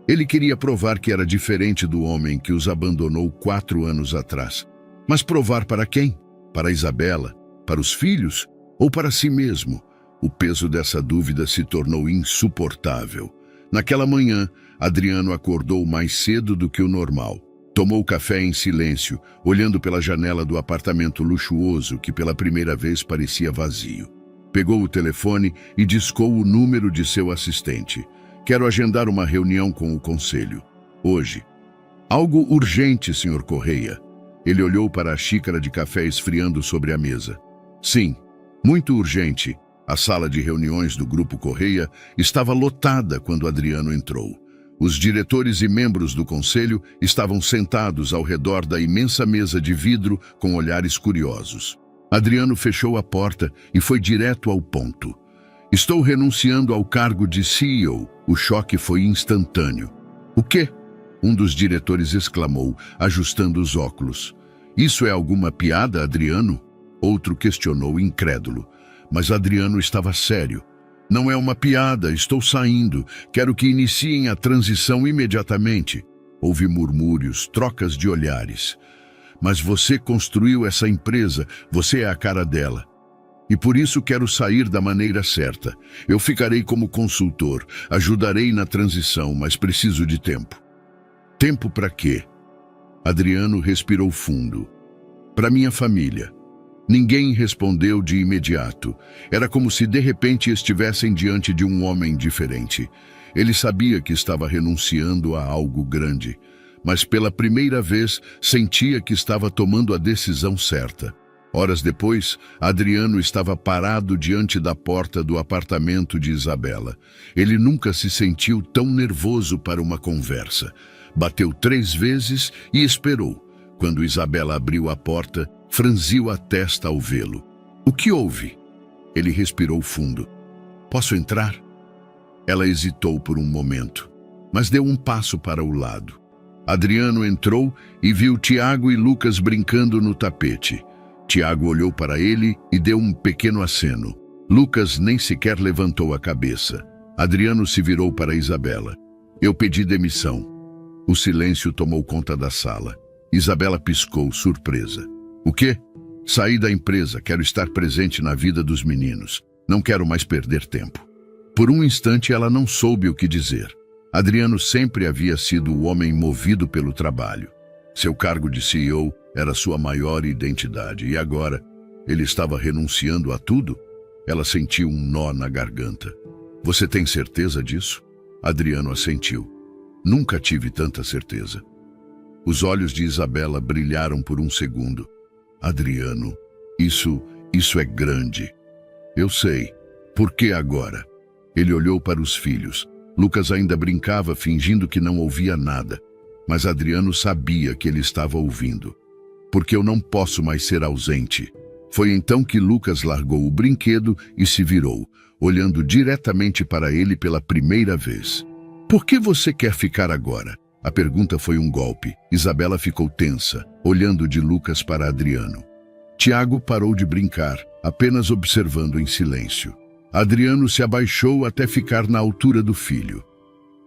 Ele queria provar que era diferente do homem que os abandonou 4 anos atrás. Mas provar para quem? Para Isabela? Para os filhos? Ou para si mesmo? O peso dessa dúvida se tornou insuportável. Naquela manhã, Adriano acordou mais cedo do que o normal. Tomou café em silêncio, olhando pela janela do apartamento luxuoso que pela primeira vez parecia vazio. Pegou o telefone e discou o número de seu assistente. Quero agendar uma reunião com o conselho. Hoje. Algo urgente, Sr. Correia. Ele olhou para a xícara de café esfriando sobre a mesa. Sim, muito urgente. A sala de reuniões do Grupo Correia estava lotada quando Adriano entrou. Os diretores e membros do conselho estavam sentados ao redor da imensa mesa de vidro com olhares curiosos. Adriano fechou a porta e foi direto ao ponto. Estou renunciando ao cargo de CEO. O choque foi instantâneo. O quê? Um dos diretores exclamou, ajustando os óculos. Isso é alguma piada, Adriano? Outro questionou, incrédulo. Mas Adriano estava sério. Não é uma piada, estou saindo. Quero que iniciem a transição imediatamente. Houve murmúrios, trocas de olhares. Mas você construiu essa empresa, você é a cara dela. E por isso quero sair da maneira certa. Eu ficarei como consultor, ajudarei na transição, mas preciso de tempo. Tempo para quê? Adriano respirou fundo. Para minha família. Ninguém respondeu de imediato. Era como se de repente estivessem diante de um homem diferente. Ele sabia que estava renunciando a algo grande, mas pela primeira vez sentia que estava tomando a decisão certa. Horas depois, Adriano estava parado diante da porta do apartamento de Isabela. Ele nunca se sentiu tão nervoso para uma conversa. Bateu 3 vezes e esperou. Quando Isabela abriu a porta, franziu a testa ao vê-lo. O que houve? Ele respirou fundo. Posso entrar? Ela hesitou por um momento, mas deu um passo para o lado. Adriano entrou e viu Tiago e Lucas brincando no tapete. Tiago olhou para ele e deu um pequeno aceno. Lucas nem sequer levantou a cabeça. Adriano se virou para Isabela. Eu pedi demissão. O silêncio tomou conta da sala. Isabela piscou, surpresa. O quê? Saí da empresa, quero estar presente na vida dos meninos. Não quero mais perder tempo. Por um instante ela não soube o que dizer. Adriano sempre havia sido o homem movido pelo trabalho. Seu cargo de CEO era sua maior identidade e agora ele estava renunciando a tudo? Ela sentiu um nó na garganta. Você tem certeza disso? Adriano assentiu. Nunca tive tanta certeza. Os olhos de Isabela brilharam por um segundo. Adriano, isso é grande. Eu sei. Por que agora? Ele olhou para os filhos. Lucas ainda brincava, fingindo que não ouvia nada. Mas Adriano sabia que ele estava ouvindo. Porque eu não posso mais ser ausente. Foi então que Lucas largou o brinquedo e se virou, olhando diretamente para ele pela primeira vez. Por que você quer ficar agora? A pergunta foi um golpe. Isabela ficou tensa, olhando de Lucas para Adriano. Tiago parou de brincar, apenas observando em silêncio. Adriano se abaixou até ficar na altura do filho.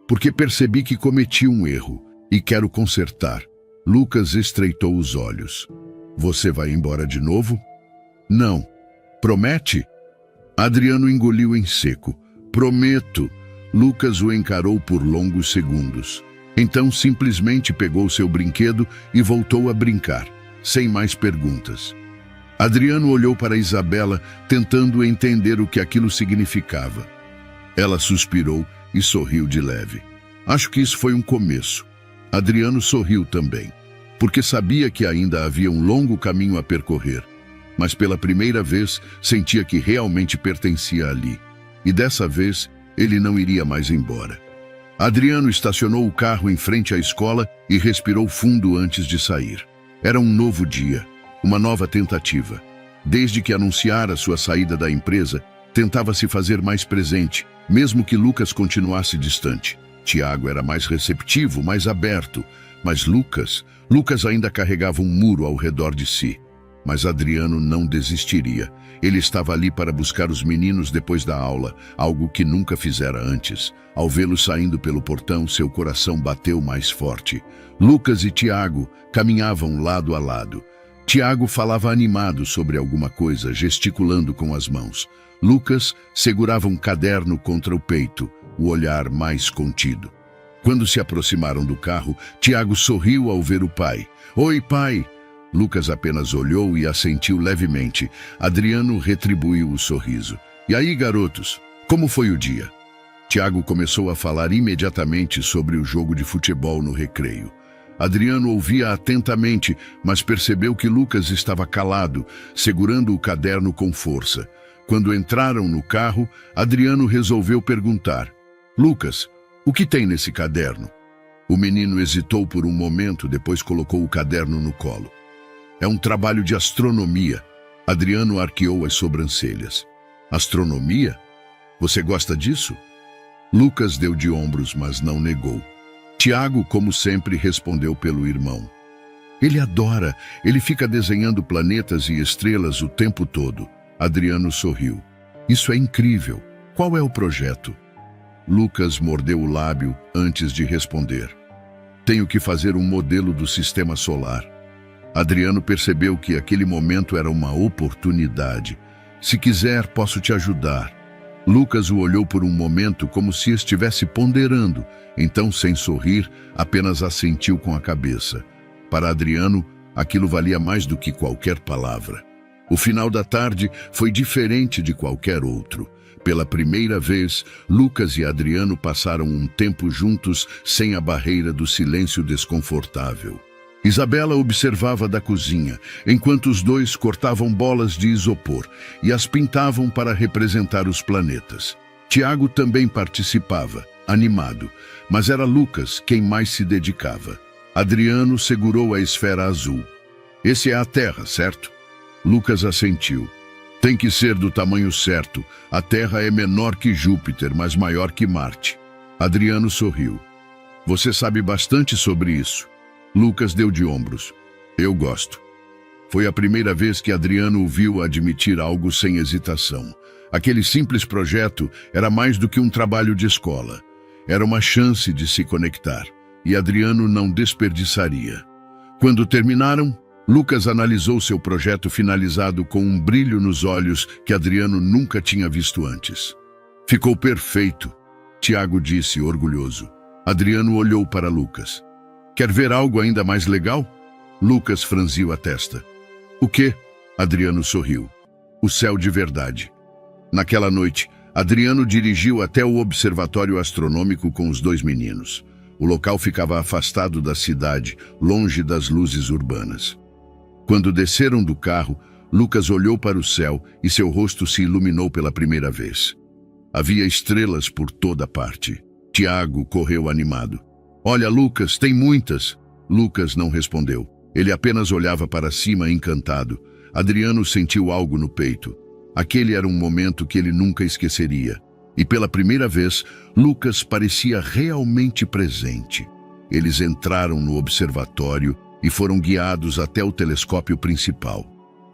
Porque percebi que cometi um erro e quero consertar. Lucas estreitou os olhos. Você vai embora de novo? Não. Promete? Adriano engoliu em seco. Prometo. Lucas o encarou por longos segundos. Então simplesmente pegou seu brinquedo e voltou a brincar, sem mais perguntas. Adriano olhou para Isabela, tentando entender o que aquilo significava. Ela suspirou e sorriu de leve. Acho que isso foi um começo. Adriano sorriu também, porque sabia que ainda havia um longo caminho a percorrer, mas pela primeira vez sentia que realmente pertencia ali. E dessa vez, ele não iria mais embora. Adriano estacionou o carro em frente à escola e respirou fundo antes de sair. Era um novo dia, uma nova tentativa. Desde que anunciara sua saída da empresa, tentava se fazer mais presente, mesmo que Lucas continuasse distante. Tiago era mais receptivo, mais aberto, mas Lucas ainda carregava um muro ao redor de si. Mas Adriano não desistiria. Ele estava ali para buscar os meninos depois da aula, algo que nunca fizera antes. Ao vê-los saindo pelo portão, seu coração bateu mais forte. Lucas e Tiago caminhavam lado a lado. Tiago falava animado sobre alguma coisa, gesticulando com as mãos. Lucas segurava um caderno contra o peito, o olhar mais contido. Quando se aproximaram do carro, Tiago sorriu ao ver o pai. Oi, pai! Lucas apenas olhou e assentiu levemente. Adriano retribuiu o sorriso. E aí, garotos, como foi o dia? Tiago começou a falar imediatamente sobre o jogo de futebol no recreio. Adriano ouvia atentamente, mas percebeu que Lucas estava calado, segurando o caderno com força. Quando entraram no carro, Adriano resolveu perguntar. Lucas, o que tem nesse caderno? O menino hesitou por um momento, depois colocou o caderno no colo. É um trabalho de astronomia. Adriano arqueou as sobrancelhas. Astronomia? Você gosta disso? Lucas deu de ombros, mas não negou. Tiago, como sempre, respondeu pelo irmão. Ele adora, ele fica desenhando planetas e estrelas o tempo todo. Adriano sorriu. Isso é incrível. Qual é o projeto? Lucas mordeu o lábio antes de responder. Tenho que fazer um modelo do sistema solar. Adriano percebeu que aquele momento era uma oportunidade. Se quiser, posso te ajudar. Lucas o olhou por um momento como se estivesse ponderando, então, sem sorrir, apenas assentiu com a cabeça. Para Adriano, aquilo valia mais do que qualquer palavra. O final da tarde foi diferente de qualquer outro. Pela primeira vez, Lucas e Adriano passaram um tempo juntos sem a barreira do silêncio desconfortável. Isabela observava da cozinha, enquanto os dois cortavam bolas de isopor e as pintavam para representar os planetas. Tiago também participava, animado, mas era Lucas quem mais se dedicava. Adriano segurou a esfera azul. Esse é a Terra, certo? Lucas assentiu. Tem que ser do tamanho certo. A Terra é menor que Júpiter, mas maior que Marte. Adriano sorriu. Você sabe bastante sobre isso. Lucas deu de ombros. Eu gosto. Foi a primeira vez que Adriano o viu admitir algo sem hesitação. Aquele simples projeto era mais do que um trabalho de escola. Era uma chance de se conectar, e Adriano não desperdiçaria. Quando terminaram, Lucas analisou seu projeto finalizado com um brilho nos olhos que Adriano nunca tinha visto antes. Ficou perfeito, Tiago disse, orgulhoso. Adriano olhou para Lucas. Quer ver algo ainda mais legal? Lucas franziu a testa. O quê? Adriano sorriu. O céu de verdade. Naquela noite, Adriano dirigiu até o observatório astronômico com os dois meninos. O local ficava afastado da cidade, longe das luzes urbanas. Quando desceram do carro, Lucas olhou para o céu e seu rosto se iluminou pela primeira vez. Havia estrelas por toda parte. Tiago correu animado. Olha, Lucas, tem muitas. Lucas não respondeu. Ele apenas olhava para cima, encantado. Adriano sentiu algo no peito. Aquele era um momento que ele nunca esqueceria. E pela primeira vez, Lucas parecia realmente presente. Eles entraram no observatório e foram guiados até o telescópio principal.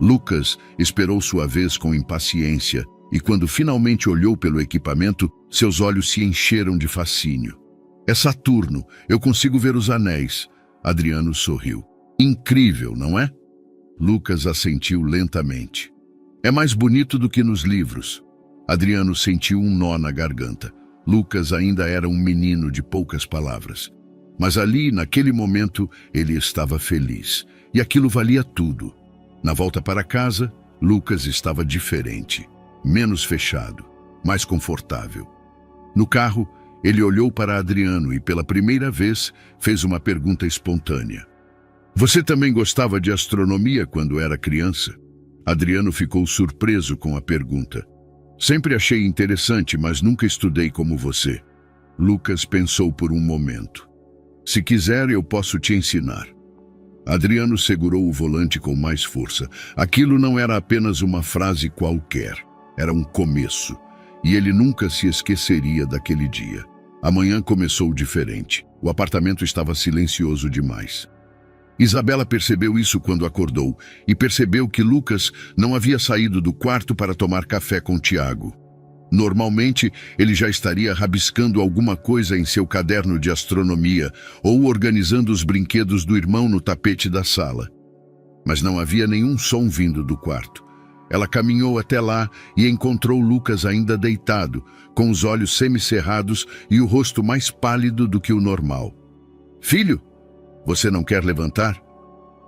Lucas esperou sua vez com impaciência e quando finalmente olhou pelo equipamento, seus olhos se encheram de fascínio. É Saturno, eu consigo ver os anéis. Adriano sorriu. Incrível, não é? Lucas assentiu lentamente. É mais bonito do que nos livros. Adriano sentiu um nó na garganta. Lucas ainda era um menino de poucas palavras. Mas ali, naquele momento, ele estava feliz. E aquilo valia tudo. Na volta para casa, Lucas estava diferente. Menos fechado, mais confortável. No carro, ele olhou para Adriano e, pela primeira vez, fez uma pergunta espontânea. Você também gostava de astronomia quando era criança? Adriano ficou surpreso com a pergunta. Sempre achei interessante, mas nunca estudei como você. Lucas pensou por um momento. Se quiser, eu posso te ensinar. Adriano segurou o volante com mais força. Aquilo não era apenas uma frase qualquer. Era um começo. E ele nunca se esqueceria daquele dia. Amanhã começou diferente. O apartamento estava silencioso demais. Isabela percebeu isso quando acordou e percebeu que Lucas não havia saído do quarto para tomar café com Tiago. Normalmente, ele já estaria rabiscando alguma coisa em seu caderno de astronomia ou organizando os brinquedos do irmão no tapete da sala. Mas não havia nenhum som vindo do quarto. Ela caminhou até lá e encontrou Lucas ainda deitado, com os olhos semicerrados e o rosto mais pálido do que o normal. Filho, você não quer levantar?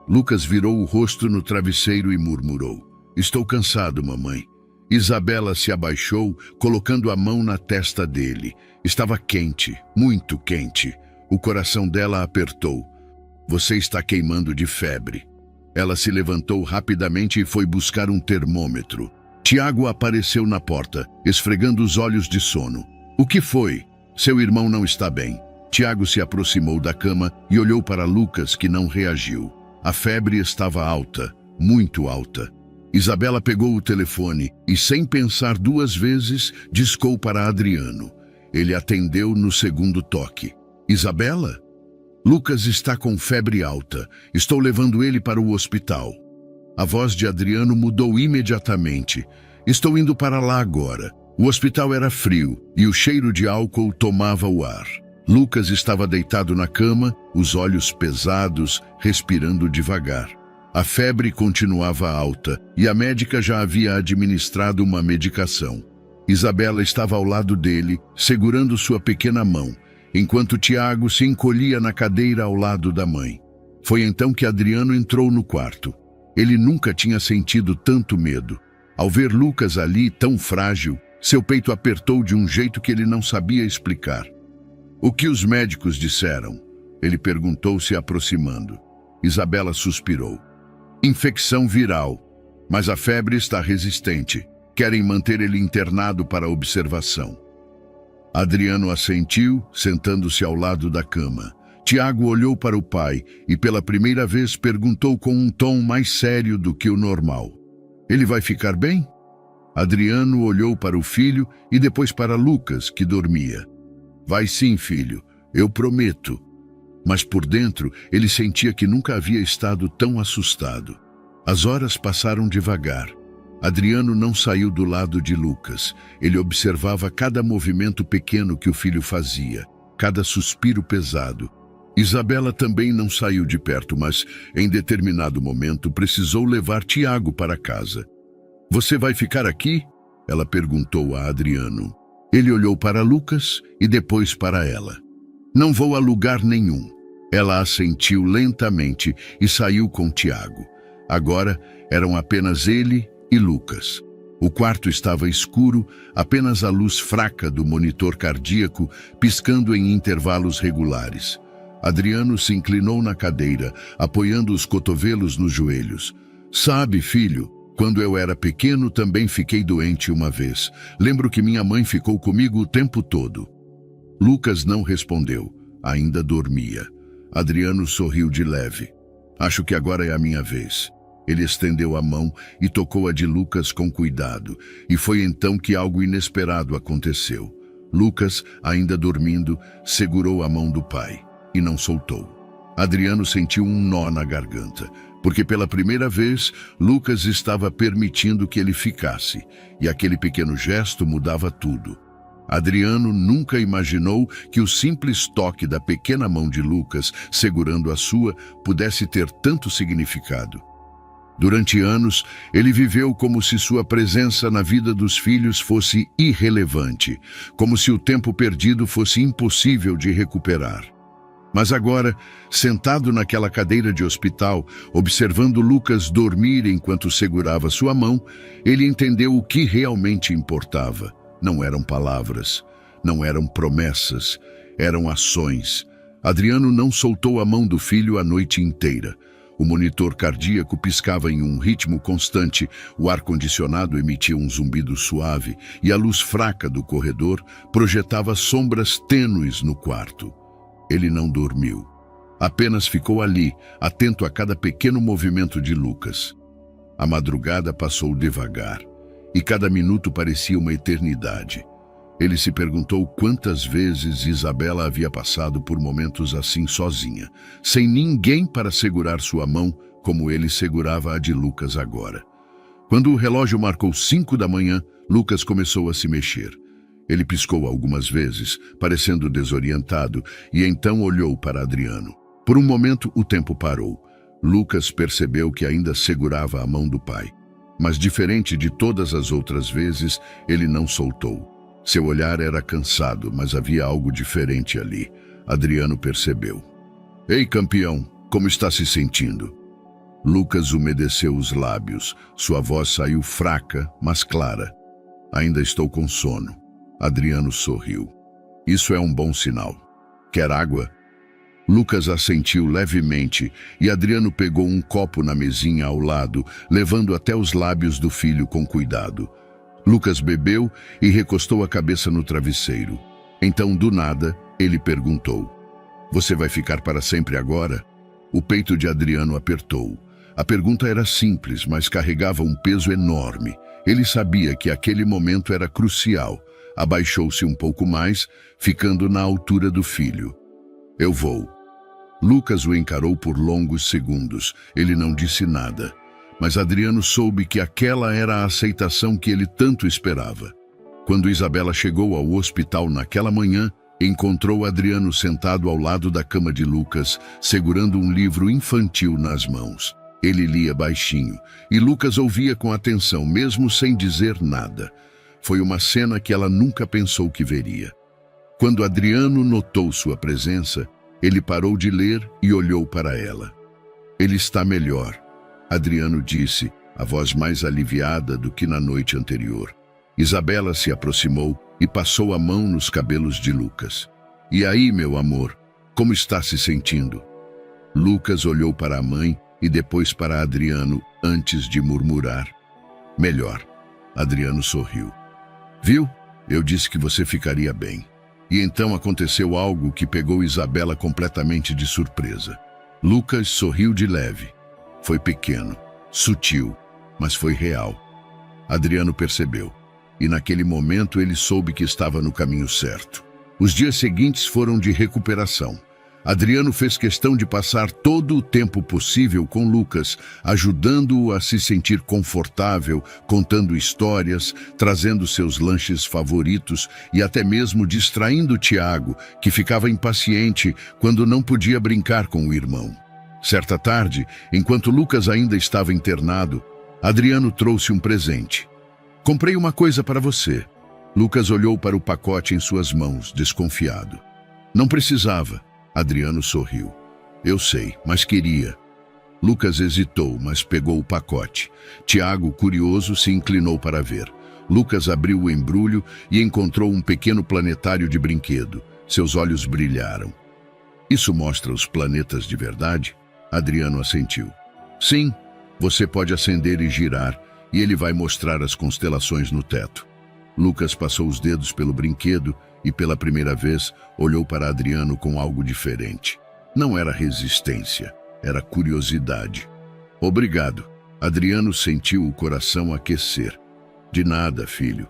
Lucas virou o rosto no travesseiro e murmurou. Estou cansado, mamãe. Isabela se abaixou, colocando a mão na testa dele. Estava quente, muito quente. O coração dela apertou. Você está queimando de febre. Ela se levantou rapidamente e foi buscar um termômetro. Tiago apareceu na porta, esfregando os olhos de sono. O que foi? Seu irmão não está bem. Tiago se aproximou da cama e olhou para Lucas, que não reagiu. A febre estava alta, muito alta. Isabela pegou o telefone e, sem pensar duas vezes, discou para Adriano. Ele atendeu no segundo toque. Isabela? Lucas está com febre alta. Estou levando ele para o hospital. A voz de Adriano mudou imediatamente. Estou indo para lá agora. O hospital era frio e o cheiro de álcool tomava o ar. Lucas estava deitado na cama, os olhos pesados, respirando devagar. A febre continuava alta e a médica já havia administrado uma medicação. Isabela estava ao lado dele, segurando sua pequena mão, enquanto Tiago se encolhia na cadeira ao lado da mãe. Foi então que Adriano entrou no quarto. Ele nunca tinha sentido tanto medo. Ao ver Lucas ali, tão frágil, seu peito apertou de um jeito que ele não sabia explicar. "O que os médicos disseram?" Ele perguntou, se aproximando. Isabela suspirou. "Infecção viral, mas a febre está resistente. Querem manter ele internado para observação." Adriano assentiu, sentando-se ao lado da cama. Tiago olhou para o pai e pela primeira vez perguntou com um tom mais sério do que o normal. "Ele vai ficar bem?" Adriano olhou para o filho e depois para Lucas, que dormia. "Vai sim, filho, eu prometo." Mas por dentro ele sentia que nunca havia estado tão assustado. As horas passaram devagar. Adriano não saiu do lado de Lucas. Ele observava cada movimento pequeno que o filho fazia, cada suspiro pesado. Isabela também não saiu de perto, mas, em determinado momento, precisou levar Tiago para casa. "Você vai ficar aqui?" ela perguntou a Adriano. Ele olhou para Lucas e depois para ela. "Não vou a lugar nenhum." Ela assentiu lentamente e saiu com Tiago. Agora eram apenas ele e Lucas. O quarto estava escuro, apenas a luz fraca do monitor cardíaco piscando em intervalos regulares. Adriano se inclinou na cadeira, apoiando os cotovelos nos joelhos. "Sabe, filho, quando eu era pequeno também fiquei doente uma vez. Lembro que minha mãe ficou comigo o tempo todo." Lucas não respondeu. Ainda dormia. Adriano sorriu de leve. "Acho que agora é a minha vez." Ele estendeu a mão e tocou a de Lucas com cuidado. E foi então que algo inesperado aconteceu. Lucas, ainda dormindo, segurou a mão do pai e não soltou. Adriano sentiu um nó na garganta, porque pela primeira vez Lucas estava permitindo que ele ficasse, e aquele pequeno gesto mudava tudo. Adriano nunca imaginou que o simples toque da pequena mão de Lucas, segurando a sua, pudesse ter tanto significado. Durante anos, ele viveu como se sua presença na vida dos filhos fosse irrelevante, como se o tempo perdido fosse impossível de recuperar. Mas agora, sentado naquela cadeira de hospital, observando Lucas dormir enquanto segurava sua mão, ele entendeu o que realmente importava. Não eram palavras, não eram promessas, eram ações. Adriano não soltou a mão do filho a noite inteira. O monitor cardíaco piscava em um ritmo constante, o ar-condicionado emitia um zumbido suave e a luz fraca do corredor projetava sombras tênues no quarto. Ele não dormiu. Apenas ficou ali, atento a cada pequeno movimento de Lucas. A madrugada passou devagar, e cada minuto parecia uma eternidade. Ele se perguntou quantas vezes Isabela havia passado por momentos assim sozinha, sem ninguém para segurar sua mão, como ele segurava a de Lucas agora. Quando o relógio marcou 5 da manhã, Lucas começou a se mexer. Ele piscou algumas vezes, parecendo desorientado, e então olhou para Adriano. Por um momento, o tempo parou. Lucas percebeu que ainda segurava a mão do pai. Mas, diferente de todas as outras vezes, ele não soltou. Seu olhar era cansado, mas havia algo diferente ali. Adriano percebeu. "Ei, campeão, como está se sentindo?" Lucas umedeceu os lábios. Sua voz saiu fraca, mas clara. "Ainda estou com sono." Adriano sorriu. "Isso é um bom sinal. Quer água?" Lucas assentiu levemente e Adriano pegou um copo na mesinha ao lado, levando até os lábios do filho com cuidado. Lucas bebeu e recostou a cabeça no travesseiro. Então, do nada, ele perguntou: "Você vai ficar para sempre agora?" O peito de Adriano apertou. A pergunta era simples, mas carregava um peso enorme. Ele sabia que aquele momento era crucial. Abaixou-se um pouco mais, ficando na altura do filho. "Eu vou." Lucas o encarou por longos segundos. Ele não disse nada. Mas Adriano soube que aquela era a aceitação que ele tanto esperava. Quando Isabela chegou ao hospital naquela manhã, encontrou Adriano sentado ao lado da cama de Lucas, segurando um livro infantil nas mãos. Ele lia baixinho, e Lucas ouvia com atenção, mesmo sem dizer nada. Foi uma cena que ela nunca pensou que veria. Quando Adriano notou sua presença, ele parou de ler e olhou para ela. Ele está melhor, Adriano disse, a voz mais aliviada do que na noite anterior. Isabela se aproximou e passou a mão nos cabelos de Lucas. E aí, meu amor, como está se sentindo? Lucas olhou para a mãe e depois para Adriano antes de murmurar. Melhor. Adriano sorriu. Viu? Eu disse que você ficaria bem. E então aconteceu algo que pegou Isabela completamente de surpresa. Lucas sorriu de leve. Foi pequeno, sutil, mas foi real. Adriano percebeu, e naquele momento ele soube que estava no caminho certo. Os dias seguintes foram de recuperação. Adriano fez questão de passar todo o tempo possível com Lucas, ajudando-o a se sentir confortável, contando histórias, trazendo seus lanches favoritos e até mesmo distraindo Tiago, que ficava impaciente quando não podia brincar com o irmão. Certa tarde, enquanto Lucas ainda estava internado, Adriano trouxe um presente. Comprei uma coisa para você. Lucas olhou para o pacote em suas mãos, desconfiado. Não precisava. Adriano sorriu. Eu sei, mas queria. Lucas hesitou, mas pegou o pacote. Tiago, curioso, se inclinou para ver. Lucas abriu o embrulho e encontrou um pequeno planetário de brinquedo. Seus olhos brilharam. Isso mostra os planetas de verdade? Adriano assentiu. Sim, você pode acender e girar, e ele vai mostrar as constelações no teto. Lucas passou os dedos pelo brinquedo e, pela primeira vez, olhou para Adriano com algo diferente. Não era resistência, era curiosidade. Obrigado. Adriano sentiu o coração aquecer. De nada, filho.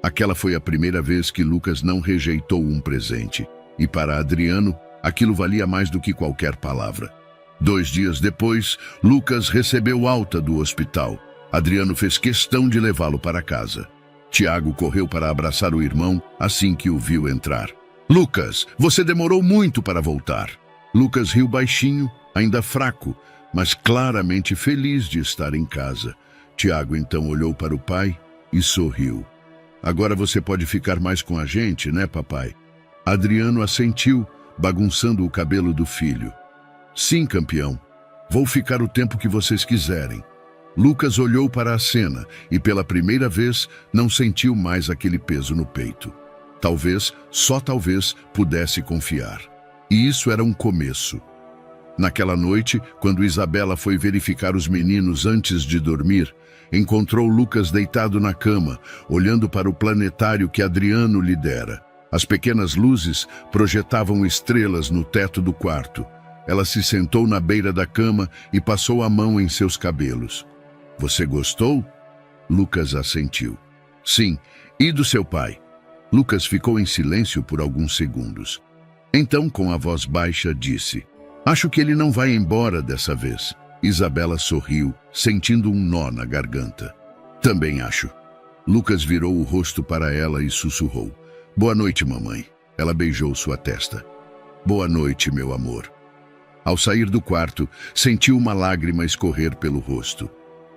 Aquela foi a primeira vez que Lucas não rejeitou um presente, e para Adriano, aquilo valia mais do que qualquer palavra. 2 dias depois, Lucas recebeu alta do hospital. Adriano fez questão de levá-lo para casa. Tiago correu para abraçar o irmão assim que o viu entrar. Lucas, você demorou muito para voltar. Lucas riu baixinho, ainda fraco, mas claramente feliz de estar em casa. Tiago então olhou para o pai e sorriu. Agora você pode ficar mais com a gente, né, papai? Adriano assentiu, bagunçando o cabelo do filho. Sim, campeão. Vou ficar o tempo que vocês quiserem. Lucas olhou para a cena e, pela primeira vez, não sentiu mais aquele peso no peito. Talvez, só talvez, pudesse confiar. E isso era um começo. Naquela noite, quando Isabela foi verificar os meninos antes de dormir, encontrou Lucas deitado na cama, olhando para o planetário que Adriano lhe dera. As pequenas luzes projetavam estrelas no teto do quarto. Ela se sentou na beira da cama e passou a mão em seus cabelos. Você gostou? Lucas assentiu. Sim, e do seu pai? Lucas ficou em silêncio por alguns segundos. Então, com a voz baixa, disse: Acho que ele não vai embora dessa vez. Isabela sorriu, sentindo um nó na garganta. Também acho. Lucas virou o rosto para ela e sussurrou: Boa noite, mamãe. Ela beijou sua testa. Boa noite, meu amor. Ao sair do quarto, sentiu uma lágrima escorrer pelo rosto.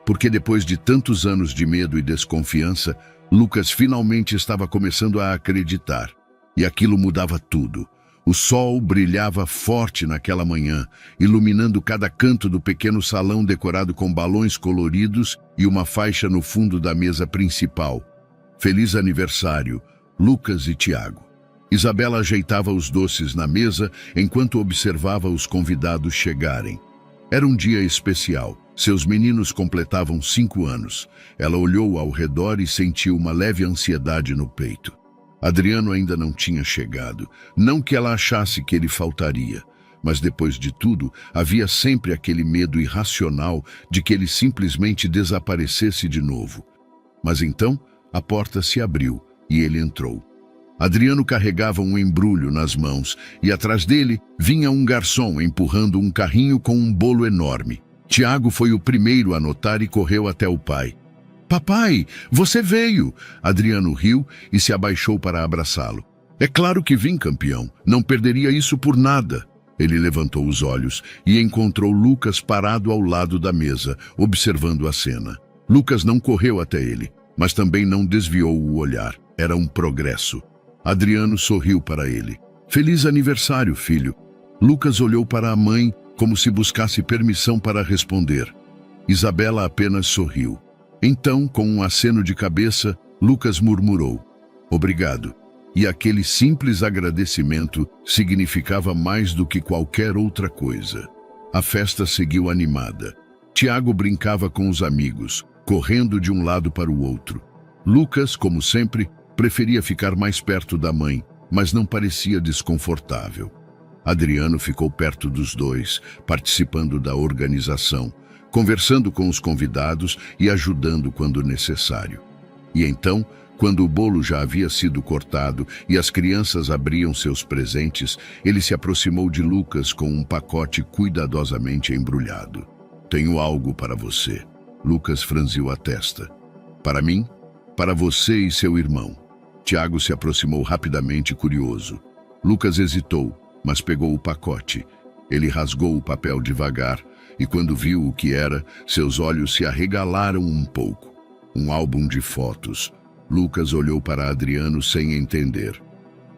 Porque depois de tantos anos de medo e desconfiança, Lucas finalmente estava começando a acreditar. E aquilo mudava tudo. O sol brilhava forte naquela manhã, iluminando cada canto do pequeno salão decorado com balões coloridos e uma faixa no fundo da mesa principal. Feliz aniversário, Lucas e Tiago. Isabela ajeitava os doces na mesa enquanto observava os convidados chegarem. Era um dia especial. Seus meninos completavam 5 anos. Ela olhou ao redor e sentiu uma leve ansiedade no peito. Adriano ainda não tinha chegado. Não que ela achasse que ele faltaria, mas depois de tudo, havia sempre aquele medo irracional de que ele simplesmente desaparecesse de novo. Mas então, a porta se abriu e ele entrou. Adriano carregava um embrulho nas mãos e atrás dele vinha um garçom empurrando um carrinho com um bolo enorme. Tiago foi o primeiro a notar e correu até o pai. Papai, você veio! Adriano riu e se abaixou para abraçá-lo. É claro que vim, campeão. Não perderia isso por nada. Ele levantou os olhos e encontrou Lucas parado ao lado da mesa, observando a cena. Lucas não correu até ele, mas também não desviou o olhar. Era um progresso. Adriano sorriu para ele. Feliz aniversário, filho. Lucas olhou para a mãe como se buscasse permissão para responder. Isabela apenas sorriu. Então, com um aceno de cabeça, Lucas murmurou: obrigado. E aquele simples agradecimento significava mais do que qualquer outra coisa. A festa seguiu animada. Tiago brincava com os amigos, correndo de um lado para o outro. Lucas, como sempre, preferia ficar mais perto da mãe, mas não parecia desconfortável. Adriano ficou perto dos dois, participando da organização, conversando com os convidados e ajudando quando necessário. E então, quando o bolo já havia sido cortado e as crianças abriam seus presentes, ele se aproximou de Lucas com um pacote cuidadosamente embrulhado. Tenho algo para você. Lucas franziu a testa. Para mim? Para você e seu irmão. Tiago se aproximou rapidamente, curioso. Lucas hesitou, mas pegou o pacote. Ele rasgou o papel devagar e, quando viu o que era, seus olhos se arregalaram um pouco. Um álbum de fotos. Lucas olhou para Adriano sem entender.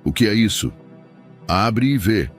O que é isso? Abre e vê.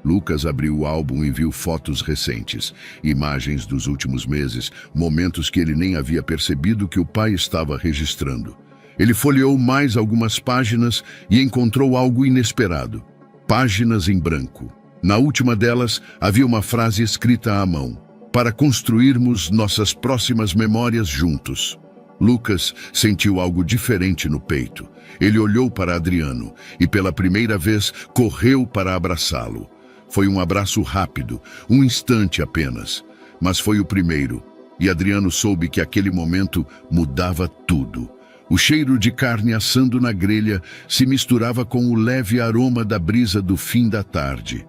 Lucas abriu o álbum e viu fotos recentes, imagens dos últimos meses, momentos que ele nem havia percebido que o pai estava registrando. Ele folheou mais algumas páginas e encontrou algo inesperado. Páginas em branco. Na última delas, havia uma frase escrita à mão: para construirmos nossas próximas memórias juntos. Lucas sentiu algo diferente no peito. Ele olhou para Adriano e, pela primeira vez, correu para abraçá-lo. Foi um abraço rápido, um instante apenas, mas foi o primeiro, e Adriano soube que aquele momento mudava tudo. O cheiro de carne assando na grelha se misturava com o leve aroma da brisa do fim da tarde.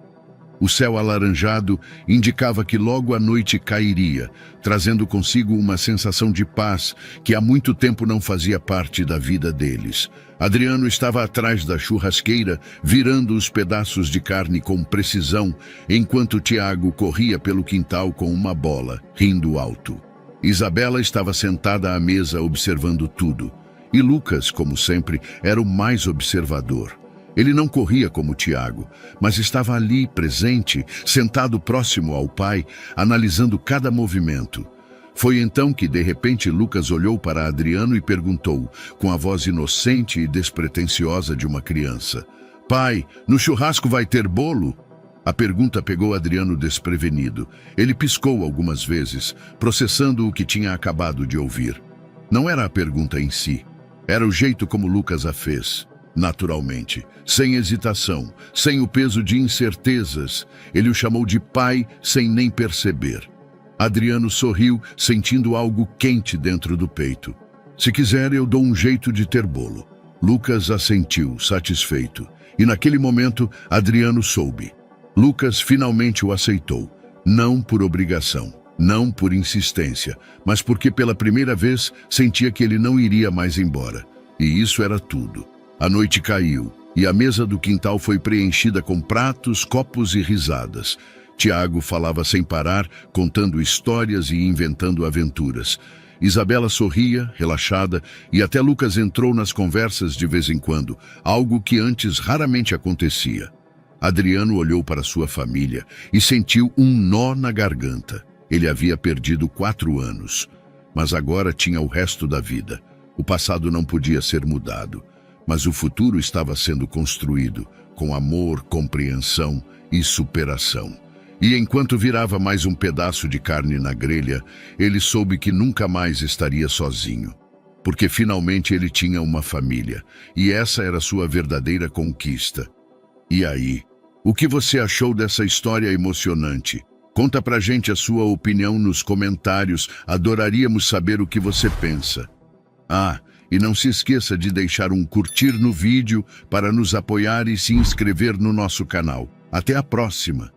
O céu alaranjado indicava que logo a noite cairia, trazendo consigo uma sensação de paz que há muito tempo não fazia parte da vida deles. Adriano estava atrás da churrasqueira, virando os pedaços de carne com precisão, enquanto Tiago corria pelo quintal com uma bola, rindo alto. Isabela estava sentada à mesa observando tudo, e Lucas, como sempre, era o mais observador. Ele não corria como Tiago, mas estava ali, presente, sentado próximo ao pai, analisando cada movimento. Foi então que, de repente, Lucas olhou para Adriano e perguntou, com a voz inocente e despretensiosa de uma criança: pai, no churrasco vai ter bolo? A pergunta pegou Adriano desprevenido. Ele piscou algumas vezes, processando o que tinha acabado de ouvir. Não era a pergunta em si, era o jeito como Lucas a fez. Naturalmente, sem hesitação, sem o peso de incertezas, ele o chamou de pai sem nem perceber. Adriano sorriu, sentindo algo quente dentro do peito. Se quiser, eu dou um jeito de ter bolo. Lucas assentiu, satisfeito. E naquele momento, Adriano soube. Lucas finalmente o aceitou. Não por obrigação, não por insistência, mas porque pela primeira vez sentia que ele não iria mais embora. E isso era tudo. A noite caiu, e a mesa do quintal foi preenchida com pratos, copos e risadas. Tiago falava sem parar, contando histórias e inventando aventuras. Isabela sorria, relaxada, e até Lucas entrou nas conversas de vez em quando, algo que antes raramente acontecia. Adriano olhou para sua família e sentiu um nó na garganta. Ele havia perdido 4 anos, mas agora tinha o resto da vida. O passado não podia ser mudado. Mas o futuro estava sendo construído, com amor, compreensão e superação. E enquanto virava mais um pedaço de carne na grelha, ele soube que nunca mais estaria sozinho. Porque finalmente ele tinha uma família, e essa era sua verdadeira conquista. E aí, o que você achou dessa história emocionante? Conta pra gente a sua opinião nos comentários, adoraríamos saber o que você pensa. E não se esqueça de deixar um curtir no vídeo para nos apoiar e se inscrever no nosso canal. Até a próxima!